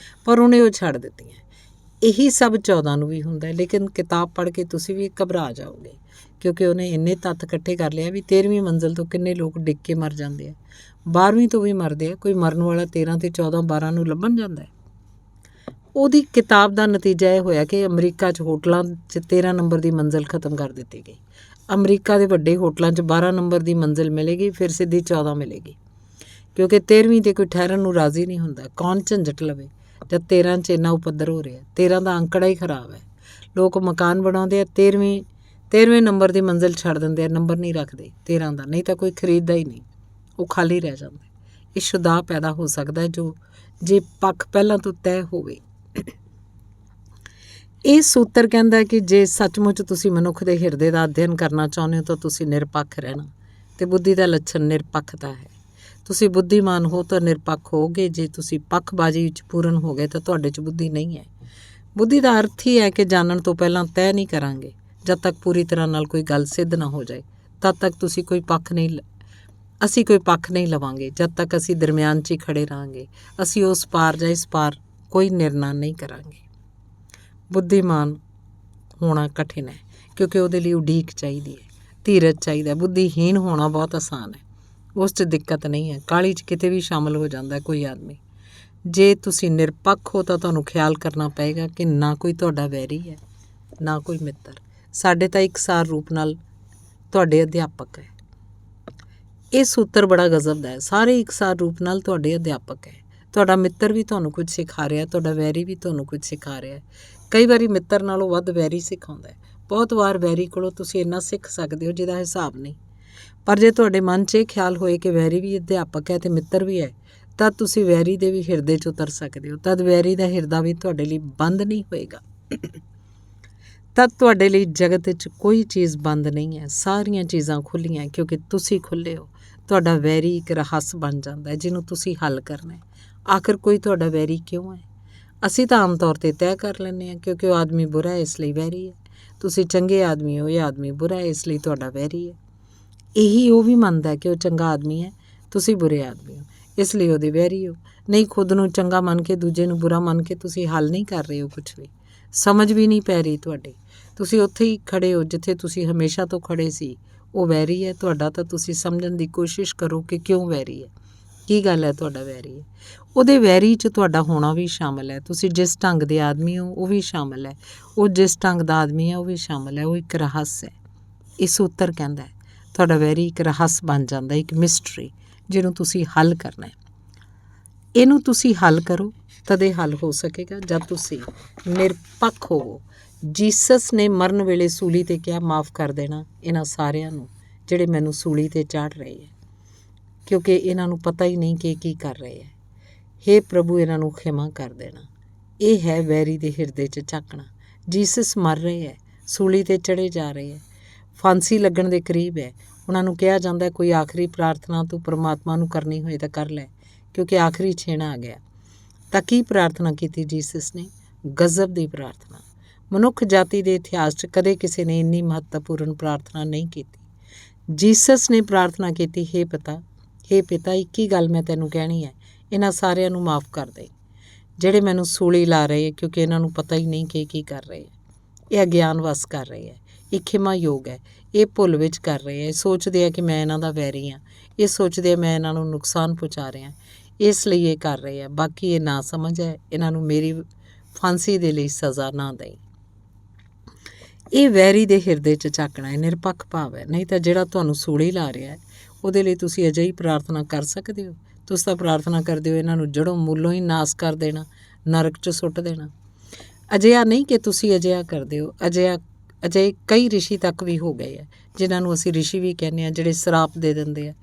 ਪਰ ਉਹਨੇ ਉਹ ਛੱਡ ਦਿੱਤੀਆਂ। ਇਹੀ ਸਭ 14 ਨੂੰ ਵੀ ਹੁੰਦਾ। ਲੇਕਿਨ ਕਿਤਾਬ ਪੜ੍ਹ ਕੇ ਤੁਸੀਂ ਵੀ ਘਬਰਾ ਜਾਓਗੇ, ਕਿਉਂਕਿ ਉਹਨੇ ਇੰਨੇ ਤੱਥ ਇਕੱਠੇ ਕਰ ਲਿਆ ਵੀ 13ਵੀਂ ਮੰਜ਼ਿਲ ਤੋਂ ਕਿੰਨੇ ਲੋਕ ਡਿੱਗ ਕੇ ਮਰ ਜਾਂਦੇ ਆ, 12ਵੀਂ ਤੋਂ ਵੀ ਮਰਦੇ ਆ। ਕੋਈ ਮਰਨ ਵਾਲਾ 13 ਤੇ 14 12 ਨੂੰ ਲੱਭਣ ਜਾਂਦਾ ਹੈ। ਉਹਦੀ ਕਿਤਾਬ ਦਾ ਨਤੀਜਾ ਇਹ ਹੋਇਆ ਕਿ ਅਮਰੀਕਾ 'ਚ ਹੋਟਲਾਂ 'ਚ 13 ਨੰਬਰ ਦੀ ਮੰਜ਼ਿਲ ਖ਼ਤਮ ਕਰ ਦਿੱਤੀ ਗਈ। ਅਮਰੀਕਾ ਦੇ ਵੱਡੇ ਹੋਟਲਾਂ 'ਚ 12 ਨੰਬਰ ਦੀ ਮੰਜ਼ਿਲ ਮਿਲੇਗੀ, ਫਿਰ ਸਿੱਧੀ 14 ਮਿਲੇਗੀ, ਕਿਉਂਕਿ 13ਵੀਂ 'ਤੇ ਕੋਈ ਠਹਿਰਨ ਨੂੰ ਰਾਜ਼ੀ ਨਹੀਂ ਹੁੰਦਾ। ਕੌਣ ਝੰਜਟ ਲਵੇ ਜਦ 13 'ਚ ਇੰਨਾ ਉਪੱਦਰ ਹੋ ਰਿਹਾ। 13 ਦਾ ਅੰਕੜਾ ਹੀ ਖਰਾਬ ਹੈ। ਲੋਕ ਮਕਾਨ ਬਣਾਉਂਦੇ ਆ, 13ਵੇਂ ਨੰਬਰ ਦੀ ਮੰਜ਼ਿਲ ਛੱਡ ਦਿੰਦੇ ਆ, ਨੰਬਰ ਨਹੀਂ ਰੱਖਦੇ 13 ਦਾ, ਨਹੀਂ ਤਾਂ ਕੋਈ ਖਰੀਦਦਾ ਹੀ ਨਹੀਂ, ਉਹ ਖਾਲੀ ਰਹਿ ਜਾਂਦਾ। ਇਹ ਸ਼ੁਦਾ ਪੈਦਾ ਹੋ ਸਕਦਾ ਹੈ ਜੇ ਪੱਖ ਪਹਿਲਾਂ ਤੋਂ ਤੈਅ ਹੋਵੇ। ਇਹ ਸੂਤਰ ਕਹਿੰਦਾ ਕਿ ਜੇ ਸੱਚਮੁੱਚ ਤੁਸੀਂ ਮਨੁੱਖ ਦੇ ਹਿਰਦੇ ਦਾ ਅਧਿਐਨ ਕਰਨਾ ਚਾਹੁੰਦੇ ਹੋ ਤਾਂ ਤੁਸੀਂ ਨਿਰਪੱਖ ਰਹਿਣਾ, ਅਤੇ ਬੁੱਧੀ ਦਾ ਲੱਛਣ ਨਿਰਪੱਖਤਾ ਹੈ। ਤੁਸੀਂ ਬੁੱਧੀਮਾਨ ਹੋ ਤਾਂ ਨਿਰਪੱਖ ਹੋਗੇ। ਜੇ ਤੁਸੀਂ ਪੱਖਬਾਜ਼ੀ ਵਿੱਚ ਪੂਰਨ ਹੋ ਗਏ ਤਾਂ ਤੁਹਾਡੇ 'ਚ ਬੁੱਧੀ ਨਹੀਂ ਹੈ। ਬੁੱਧੀ ਦਾ ਅਰਥ ਹੀ ਹੈ ਕਿ ਜਾਣਨ ਤੋਂ ਪਹਿਲਾਂ ਤੈਅ ਨਹੀਂ ਕਰਾਂਗੇ। ਜਦ ਤੱਕ ਪੂਰੀ ਤਰ੍ਹਾਂ ਨਾਲ ਕੋਈ ਗੱਲ ਸਿੱਧ ਨਾ ਹੋ ਜਾਏ ਤਦ ਤੱਕ ਅਸੀਂ ਕੋਈ ਪੱਖ ਨਹੀਂ ਲਵਾਂਗੇ। ਜਦ ਤੱਕ ਅਸੀਂ ਦਰਮਿਆਨ 'ਚ ਹੀ ਖੜੇ ਰਹਾਂਗੇ। ਅਸੀਂ ਉਸ ਪਾਰ ਜਾਂ ਇਸ ਪਾਰ ਕੋਈ ਨਿਰਣਾ ਨਹੀਂ ਕਰਾਂਗੇ। ਬੁੱਧੀਮਾਨ ਹੋਣਾ ਕਠਿਨ ਹੈ, ਕਿਉਂਕਿ ਉਹਦੇ ਲਈ ਉਡੀਕ ਚਾਹੀਦੀ ਹੈ, ਧੀਰਜ ਚਾਹੀਦਾ। ਬੁੱਧੀਹੀਨ ਹੋਣਾ ਬਹੁਤ ਆਸਾਨ ਹੈ, ਉਸ 'ਚ ਦਿੱਕਤ ਨਹੀਂ ਹੈ। ਕਾਹਲੀ 'ਚ ਕਿਤੇ ਵੀ ਸ਼ਾਮਲ ਹੋ ਜਾਂਦਾ ਕੋਈ ਆਦਮੀ। ਜੇ ਤੁਸੀਂ ਨਿਰਪੱਖ ਹੋ ਤਾਂ ਤੁਹਾਨੂੰ ਖਿਆਲ ਕਰਨਾ ਪਏਗਾ ਕਿ ਨਾ ਕੋਈ ਤੁਹਾਡਾ ਵੈਰੀ ਹੈ, ਨਾ ਕੋਈ ਮਿੱਤਰ। ਸਾਡੇ ਤਾਂ ਇਕਸਾਰ ਰੂਪ ਨਾਲ ਤੁਹਾਡੇ ਅਧਿਆਪਕ ਹੈ। ਇਹ ਸੂਤਰ ਬੜਾ ਗਜ਼ਬ ਦਾ ਹੈ। ਸਾਰੇ ਇਕਸਾਰ ਰੂਪ ਨਾਲ ਤੁਹਾਡੇ ਅਧਿਆਪਕ ਹੈ। ਤੁਹਾਡਾ ਮਿੱਤਰ ਵੀ ਤੁਹਾਨੂੰ ਕੁਝ ਸਿਖਾ ਰਿਹਾ, ਤੁਹਾਡਾ ਵੈਰੀ ਵੀ ਤੁਹਾਨੂੰ ਕੁਝ ਸਿਖਾ ਰਿਹਾ। ਕਈ ਵਾਰੀ ਮਿੱਤਰ ਨਾਲੋਂ ਵੱਧ ਵੈਰੀ ਸਿਖਾਉਂਦਾ ਹੈ। ਬਹੁਤ ਵਾਰ ਵੈਰੀ ਕੋਲੋਂ ਤੁਸੀਂ ਇੰਨਾ ਸਿੱਖ ਸਕਦੇ ਹੋ ਜਿਹਦਾ ਹਿਸਾਬ ਨਹੀਂ। ਪਰ ਜੇ ਤੁਹਾਡੇ ਮਨ 'ਚ ਇਹ ਖਿਆਲ ਹੋਏ ਕਿ ਵੈਰੀ ਵੀ ਅਧਿਆਪਕ ਹੈ ਅਤੇ ਮਿੱਤਰ ਵੀ ਹੈ, ਤਦ ਤੁਸੀਂ ਵੈਰੀ ਦੇ ਵੀ ਹਿਰਦੇ 'ਚ ਉਤਰ ਸਕਦੇ ਹੋ। ਤਦ ਵੈਰੀ ਦਾ ਹਿਰਦਾ ਵੀ ਤੁਹਾਡੇ ਲਈ ਬੰਦ ਨਹੀਂ ਹੋਏਗਾ। ਤਦ ਤੁਹਾਡੇ ਲਈ ਜਗਤ ਵਿੱਚ ਕੋਈ ਚੀਜ਼ ਬੰਦ ਨਹੀਂ ਹੈ। ਸਾਰੀਆਂ ਚੀਜ਼ਾਂ ਖੁੱਲ੍ਹੀਆਂ, ਕਿਉਂਕਿ ਤੁਸੀਂ ਖੁੱਲ੍ਹੇ ਹੋ। ਤੁਹਾਡਾ ਵੈਰੀ ਇੱਕ ਰਹੱਸ ਬਣ ਜਾਂਦਾ ਹੈ ਜਿਹਨੂੰ ਤੁਸੀਂ ਹੱਲ ਕਰਨਾ ਹੈ। ਆਖਰ ਕੋਈ ਤੁਹਾਡਾ ਵੈਰੀ ਕਿਉਂ ਹੈ? ਅਸੀਂ ਤਾਂ ਆਮ ਤੌਰ 'ਤੇ ਤੈਅ ਕਰ ਲੈਂਦੇ ਹਾਂ ਕਿਉਂਕਿ ਉਹ ਆਦਮੀ ਬੁਰਾ ਹੈ ਇਸ ਲਈ ਵੈਰੀ ਹੈ। ਤੁਸੀਂ ਚੰਗੇ ਆਦਮੀ ਹੋ, ਇਹ ਆਦਮੀ ਬੁਰਾ ਹੈ ਇਸ ਲਈ ਤੁਹਾਡਾ ਵੈਰੀ ਹੈ। ਇਹੀ ਉਹ ਵੀ ਮੰਨਦਾ ਕਿ ਉਹ ਚੰਗਾ ਆਦਮੀ ਹੈ, ਤੁਸੀਂ ਬੁਰੇ ਆਦਮੀ ਹੋ, ਇਸ ਲਈ ਉਹਦੇ ਵੈਰੀ ਹੋ। ਨਹੀਂ, ਖੁਦ ਨੂੰ ਚੰਗਾ ਮੰਨ ਕੇ ਦੂਜੇ ਨੂੰ ਬੁਰਾ ਮੰਨ ਕੇ ਤੁਸੀਂ ਹੱਲ ਨਹੀਂ ਕਰ ਰਹੇ ਹੋ ਕੁਛ ਵੀ। ਸਮਝ ਵੀ ਨਹੀਂ ਪੈ ਰਹੀ ਤੁਹਾਡੀ। ਤੁਸੀਂ ਉੱਥੇ ਹੀ ਖੜੇ ਹੋ ਜਿੱਥੇ ਤੁਸੀਂ ਹਮੇਸ਼ਾ ਤੋਂ ਖੜੇ ਸੀ। ਉਹ ਵੈਰੀ ਹੈ ਤੁਹਾਡਾ, ਤਾਂ ਤੁਸੀਂ ਸਮਝਣ ਦੀ ਕੋਸ਼ਿਸ਼ ਕਰੋ ਕਿ ਕਿਉਂ ਵੈਰੀ ਹੈ, ਕੀ ਗੱਲ ਹੈ ਤੁਹਾਡਾ ਵੈਰੀ ਹੈ। ਉਹਦੇ ਵੈਰੀ 'ਚ ਤੁਹਾਡਾ ਹੋਣਾ ਵੀ ਸ਼ਾਮਲ ਹੈ। ਤੁਸੀਂ ਜਿਸ ਢੰਗ ਦੇ ਆਦਮੀ ਹੋ ਉਹ ਵੀ ਸ਼ਾਮਲ ਹੈ, ਉਹ ਜਿਸ ਢੰਗ ਦਾ ਆਦਮੀ ਹੈ ਉਹ ਵੀ ਸ਼ਾਮਲ ਹੈ। ਉਹ ਇੱਕ ਰਹੱਸ ਹੈ। ਇਹ ਸੂਤਰ ਕਹਿੰਦਾ ਹੈ ਤੁਹਾਡਾ ਵੈਰੀ ਇੱਕ ਰਹੱਸ ਬਣ ਜਾਂਦਾ, ਇੱਕ ਮਿਸਟਰੀ ਜਿਹਨੂੰ ਤੁਸੀਂ ਹੱਲ ਕਰਨਾ ਹੈ। ਇਹਨੂੰ ਤੁਸੀਂ ਹੱਲ ਕਰੋ ਤਦੇ ਹੱਲ ਹੋ ਸਕੇਗਾ ਜਦ ਤੁਸੀਂ ਨਿਰਪੱਖ ਹੋਵੋ। ਜੀਸਸ ਨੇ ਮਰਨ ਵੇਲੇ ਸੂਲੀ 'ਤੇ ਕਿਹਾ, ਮਾफ़ ਕਰ ਦੇਣਾ ਇਹਨਾਂ ਸਾਰਿਆਂ ਨੂੰ ਜਿਹੜੇ ਮੈਨੂੰ ਸੂਲੀ 'ਤੇ ਚਾੜ੍ਹ ਰਹੇ ਹੈ, ਕਿਉਂਕਿ ਇਹਨਾਂ ਨੂੰ ਪਤਾ ਹੀ ਨਹੀਂ ਕਿ ਕੀ ਕਰ ਰਹੇ ਹੈ। ਹੇ ਪ੍ਰਭੂ, ਇਹਨਾਂ ਨੂੰ ਖਿਮਾ ਕਰ ਦੇਣਾ। ਇਹ ਹੈ ਵੈਰੀ ਦੇ ਹਿਰਦੇ 'ਚ ਝਾਕਣਾ। ਜੀਸਸ ਮਰ ਰਹੇ ਹੈ, ਸੂਲੀ 'ਤੇ ਚੜ੍ਹੇ ਜਾ ਰਹੇ ਹੈ, ਫਾਂਸੀ ਲੱਗਣ ਦੇ ਕਰੀਬ ਹੈ। ਉਹਨਾਂ ਨੂੰ ਕਿਹਾ ਜਾਂਦਾ ਕੋਈ ਆਖਰੀ ਪ੍ਰਾਰਥਨਾ ਤੂੰ ਪਰਮਾਤਮਾ ਨੂੰ ਕਰਨੀ ਹੋਏ ਤਾਂ ਕਰ ਲੈ, ਕਿਉਂਕਿ ਆਖਰੀ ਛੇਣਾ ਆ ਗਿਆ। ਤਾਂ ਕੀ ਪ੍ਰਾਰਥਨਾ ਕੀਤੀ ਜੀਸਸ ਨੇ? ਗਜ਼ਬ ਦੀ ਪ੍ਰਾਰਥਨਾ। ਮਨੁੱਖ ਜਾਤੀ ਦੇ ਇਤਿਹਾਸ 'ਚ ਕਦੇ ਕਿਸੇ ਨੇ ਇੰਨੀ ਮਹੱਤਵਪੂਰਨ ਪ੍ਰਾਰਥਨਾ ਨਹੀਂ ਕੀਤੀ। ਜੀਸਸ ਨੇ ਪ੍ਰਾਰਥਨਾ ਕੀਤੀ, ਹੇ ਪਿਤਾ, ਇੱਕ ਹੀ ਗੱਲ ਮੈਂ ਤੈਨੂੰ ਕਹਿਣੀ ਹੈ, ਇਹਨਾਂ ਸਾਰਿਆਂ ਨੂੰ ਮਾफ़ ਕਰ ਦੇ ਜਿਹੜੇ ਮੈਨੂੰ ਸੂਲੀ ਲਾ ਰਹੇ ਹੈ, ਕਿਉਂਕਿ ਇਹਨਾਂ ਨੂੰ ਪਤਾ ਹੀ ਨਹੀਂ ਕਿ ਕੀ ਕਰ ਰਹੇ ਹੈ। ਇਹ ਅਗਿਆਨ ਵਸ ਕਰ ਰਹੇ ਹੈ, ਇਹ ਖਿਮਾ ਯੋਗ ਹੈ, ਇਹ ਭੁੱਲ ਵਿੱਚ ਕਰ ਰਹੇ ਹੈ। ਇਹ ਸੋਚਦੇ ਆ ਕਿ ਮੈਂ ਇਹਨਾਂ ਦਾ ਵੈਰੀ ਹਾਂ, ਇਹ ਸੋਚਦੇ ਆ ਮੈਂ ਇਹਨਾਂ ਨੂੰ ਨੁਕਸਾਨ ਪਹੁੰਚਾ ਰਿਹਾ, ਇਸ ਲਈ ਇਹ ਕਰ ਰਹੇ ਆ। ਬਾਕੀ ਇਹ ਨਾ ਸਮਝ ਹੈ, ਇਹਨਾਂ ਨੂੰ ਮੇਰੀ ਫਾਂਸੀ ਦੇ ਲਈ ਸਜ਼ਾ ਨਾ ਦੇਈ। ਇਹ ਵੈਰੀ ਦੇ ਹਿਰਦੇ 'ਚ ਝਾਕਣਾ ਹੈ, ਨਿਰਪੱਖ ਭਾਵ ਹੈ। ਨਹੀਂ ਤਾਂ ਜਿਹੜਾ ਤੁਹਾਨੂੰ ਸੂਲੀ ਲਾ ਰਿਹਾ ਹੈ ਉਹਦੇ ਲਈ ਤੁਸੀਂ ਅਜਿਹੀ ਪ੍ਰਾਰਥਨਾ ਕਰ ਸਕਦੇ ਹੋ? ਤੁਸੀਂ ਤਾਂ ਪ੍ਰਾਰਥਨਾ ਕਰਦੇ ਹੋ ਇਹਨਾਂ ਨੂੰ ਜੜ੍ਹੋਂ ਮੂਲੋਂ ਹੀ ਨਾਸ ਕਰ ਦੇਣਾ, ਨਰਕ 'ਚ ਸੁੱਟ ਦੇਣਾ। ਅਜਿਹਾ ਨਹੀਂ ਕਿ ਤੁਸੀਂ ਅਜਿਹਾ ਕਰਦੇ ਹੋ, ਅਜਿਹੇ ਕਈ ਰਿਸ਼ੀ ਤੱਕ ਵੀ ਹੋ ਗਏ ਹੈ, ਜਿਨ੍ਹਾਂ ਨੂੰ ਅਸੀਂ ਰਿਸ਼ੀ ਵੀ ਕਹਿੰਦੇ ਹਾਂ, ਜਿਹੜੇ ਸਰਾਪ ਦੇ ਦਿੰਦੇ ਆ।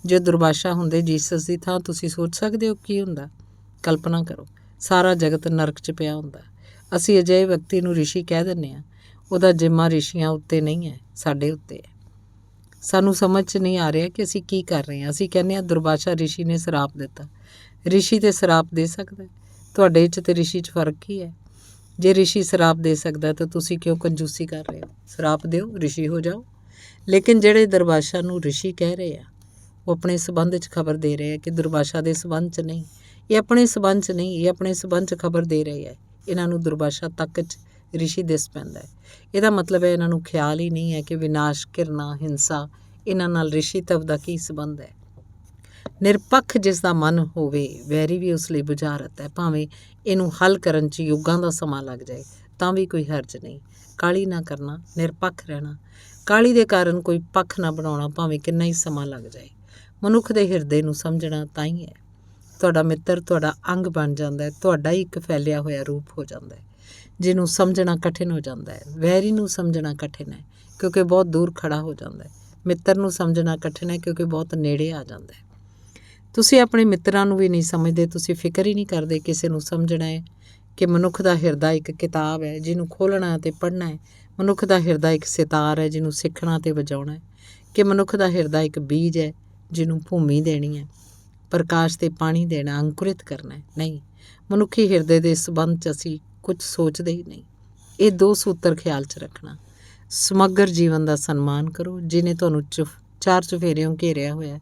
ਜੇ ਦੁਰਵਾਸ਼ਾ ਹੁੰਦੇ ਜੀਸਸ ਦੀ ਥਾਂ, ਤੁਸੀਂ ਸੋਚ ਸਕਦੇ ਹੋ ਕੀ ਹੁੰਦਾ? ਕਲਪਨਾ ਕਰੋ, ਸਾਰਾ ਜਗਤ ਨਰਕ 'ਚ ਪਿਆ ਹੁੰਦਾ। ਅਸੀਂ ਅਜਿਹੇ ਵਿਅਕਤੀ ਨੂੰ ਰਿਸ਼ੀ ਕਹਿ ਦਿੰਦੇ ਹਾਂ। ਉਹਦਾ ਜਿੰਮਾ ਰਿਸ਼ੀਆਂ ਉੱਤੇ ਨਹੀਂ ਹੈ, ਸਾਡੇ ਉੱਤੇ ਹੈ। ਸਾਨੂੰ ਸਮਝ 'ਚ ਨਹੀਂ ਆ ਰਿਹਾ ਕਿ ਅਸੀਂ ਕੀ ਕਰ ਰਹੇ ਹਾਂ। ਅਸੀਂ ਕਹਿੰਦੇ ਹਾਂ ਦੁਰਵਾਸ਼ਾ ਰਿਸ਼ੀ ਨੇ ਸਰਾਪ ਦਿੱਤਾ। ਰਿਸ਼ੀ ਤੇ ਸਰਾਪ ਦੇ ਸਕਦਾ? ਤੁਹਾਡੇ 'ਚ ਤੇ ਰਿਸ਼ੀ 'ਚ ਫਰਕ ਕੀ ਹੈ? ਜੇ ਰਿਸ਼ੀ ਸਰਾਪ ਦੇ ਸਕਦਾ ਤਾਂ ਤੁਸੀਂ ਕਿਉਂ ਕੰਜੂਸੀ ਕਰ ਰਹੇ ਹੋ? ਸਰਾਪ ਦਿਓ, ਰਿਸ਼ੀ ਹੋ ਜਾਓ। ਲੇਕਿਨ ਜਿਹੜੇ ਦੁਰਵਾਸ਼ਾ ਨੂੰ ਰਿਸ਼ੀ ਕਹਿ ਰਹੇ ਆ, ਉਹ ਆਪਣੇ ਸਬੰਧ 'ਚ ਖਬਰ ਦੇ ਰਹੇ ਆ ਕਿ ਦੁਰਵਾਸ਼ਾ ਦੇ ਸਬੰਧ 'ਚ ਨਹੀਂ, ਇਹ ਆਪਣੇ ਸਬੰਧ 'ਚ ਨਹੀਂ, ਇਹ ਆਪਣੇ ਸਬੰਧ 'ਚ ਖਬਰ ਦੇ ਰਹੇ ਆ। ਇਹਨਾਂ ਨੂੰ ਦੁਰਵਾਸ਼ਾ ਤੱਕ 'ਚ ਰਿਸ਼ੀ ਦਿਸ ਪੈਂਦਾ ਹੈ। ਇਹਦਾ ਮਤਲਬ ਹੈ ਇਹਨਾਂ ਨੂੰ ਖਿਆਲ ਹੀ ਨਹੀਂ ਹੈ ਕਿ ਵਿਨਾਸ਼, ਘਿਰਨਾ, ਹਿੰਸਾ, ਇਹਨਾਂ ਨਾਲ ਰਿਸ਼ੀਤਵ ਦਾ ਕੀ ਸਬੰਧ ਹੈ। ਨਿਰਪੱਖ ਜਿਸ ਦਾ ਮਨ ਹੋਵੇ, ਵੈਰੀ ਵੀ ਉਸ ਲਈ ਬੁਝਾਰਤ ਹੈ। ਭਾਵੇਂ ਇਹਨੂੰ ਹੱਲ ਕਰਨ 'ਚ ਯੁੱਗਾਂ ਦਾ ਸਮਾਂ ਲੱਗ ਜਾਏ ਤਾਂ ਵੀ ਕੋਈ ਹਰਜ ਨਹੀਂ। ਕਾਹਲੀ ਨਾ ਕਰਨਾ, ਨਿਰਪੱਖ ਰਹਿਣਾ। ਕਾਹਲੀ ਦੇ ਕਾਰਨ ਕੋਈ ਪੱਖ ਨਾ ਬਣਾਉਣਾ, ਭਾਵੇਂ ਕਿੰਨਾ ਹੀ ਸਮਾਂ ਲੱਗ ਜਾਏ। ਮਨੁੱਖ ਦੇ ਹਿਰਦੇ ਨੂੰ ਸਮਝਣਾ ਤਾਂ ਹੀ ਹੈ। ਤੁਹਾਡਾ ਮਿੱਤਰ ਤੁਹਾਡਾ ਅੰਗ ਬਣ ਜਾਂਦਾ ਹੈ, ਤੁਹਾਡਾ ਹੀ ਇੱਕ ਫੈਲਿਆ ਹੋਇਆ ਰੂਪ ਹੋ ਜਾਂਦਾ ਹੈ, ਜਿਹਨੂੰ ਸਮਝਣਾ ਕਠਿਨ ਹੋ ਜਾਂਦਾ ਹੈ। ਵੈਰੀ ਨੂੰ ਸਮਝਣਾ ਕਠਿਨ ਹੈ ਕਿਉਂਕਿ ਬਹੁਤ ਦੂਰ ਖੜਾ ਹੋ ਜਾਂਦਾ ਹੈ। ਮਿੱਤਰ ਨੂੰ ਸਮਝਣਾ ਕਠਿਨ ਹੈ ਕਿਉਂਕਿ ਬਹੁਤ ਨੇੜੇ ਆ ਜਾਂਦਾ ਹੈ। ਤੁਸੀਂ ਆਪਣੇ ਮਿੱਤਰਾਂ ਨੂੰ ਵੀ ਨਹੀਂ ਸਮਝਦੇ। ਤੁਸੀਂ ਫਿਕਰ ਹੀ ਨਹੀਂ ਕਰਦੇ ਕਿਸੇ ਨੂੰ ਸਮਝਣਾ ਹੈ ਕਿ ਮਨੁੱਖ ਦਾ ਹਿਰਦਾ ਇੱਕ ਕਿਤਾਬ ਹੈ ਜਿਹਨੂੰ ਖੋਲ੍ਹਣਾ ਅਤੇ ਪੜ੍ਹਨਾ ਹੈ। ਮਨੁੱਖ ਦਾ ਹਿਰਦਾ ਇੱਕ ਸਿਤਾਰ ਹੈ ਜਿਹਨੂੰ ਸਿੱਖਣਾ ਅਤੇ ਵਜਾਉਣਾ ਹੈ। ਕਿ ਮਨੁੱਖ ਦਾ ਹਿਰਦਾ ਇੱਕ ਬੀਜ ਹੈ ਜਿਹਨੂੰ ਭੂਮੀ ਦੇਣੀ ਹੈ, ਪ੍ਰਕਾਸ਼ ਤੇ ਪਾਣੀ ਦੇਣਾ, ਅੰਕੁਰਿਤ ਕਰਨਾ ਹੈ। ਨਹੀਂ, ਮਨੁੱਖੀ ਹਿਰਦੇ ਦੇ ਸੰਬੰਧ 'ਚ ਅਸੀਂ ਕੁਝ ਸੋਚਦੇ ਹੀ ਨਹੀਂ। ਇਹ ਦੋ ਸੂਤਰ ਖਿਆਲ 'ਚ ਰੱਖਣਾ। ਸਮਗਰ ਜੀਵਨ ਦਾ ਸਨਮਾਨ ਕਰੋ ਜਿਹਨੇ ਤੁਹਾਨੂੰ ਚਾਰ ਚੁਫੇਰਿਓਂ ਘੇਰਿਆ ਹੋਇਆ।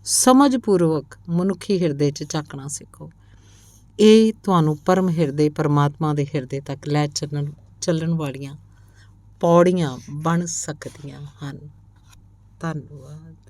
ਸਮਝਪੂਰਵਕ ਮਨੁੱਖੀ ਹਿਰਦੇ 'ਚ ਝਾਕਣਾ ਸਿੱਖੋ। ਇਹ ਤੁਹਾਨੂੰ ਪਰਮ ਹਿਰਦੇ ਪਰਮਾਤਮਾ ਦੇ ਹਿਰਦੇ ਤੱਕ ਲੈ ਚੱਲਣ ਵਾਲੀਆਂ ਪੌੜੀਆਂ ਬਣ ਸਕਦੀਆਂ ਹਨ। ਧੰਨਵਾਦ।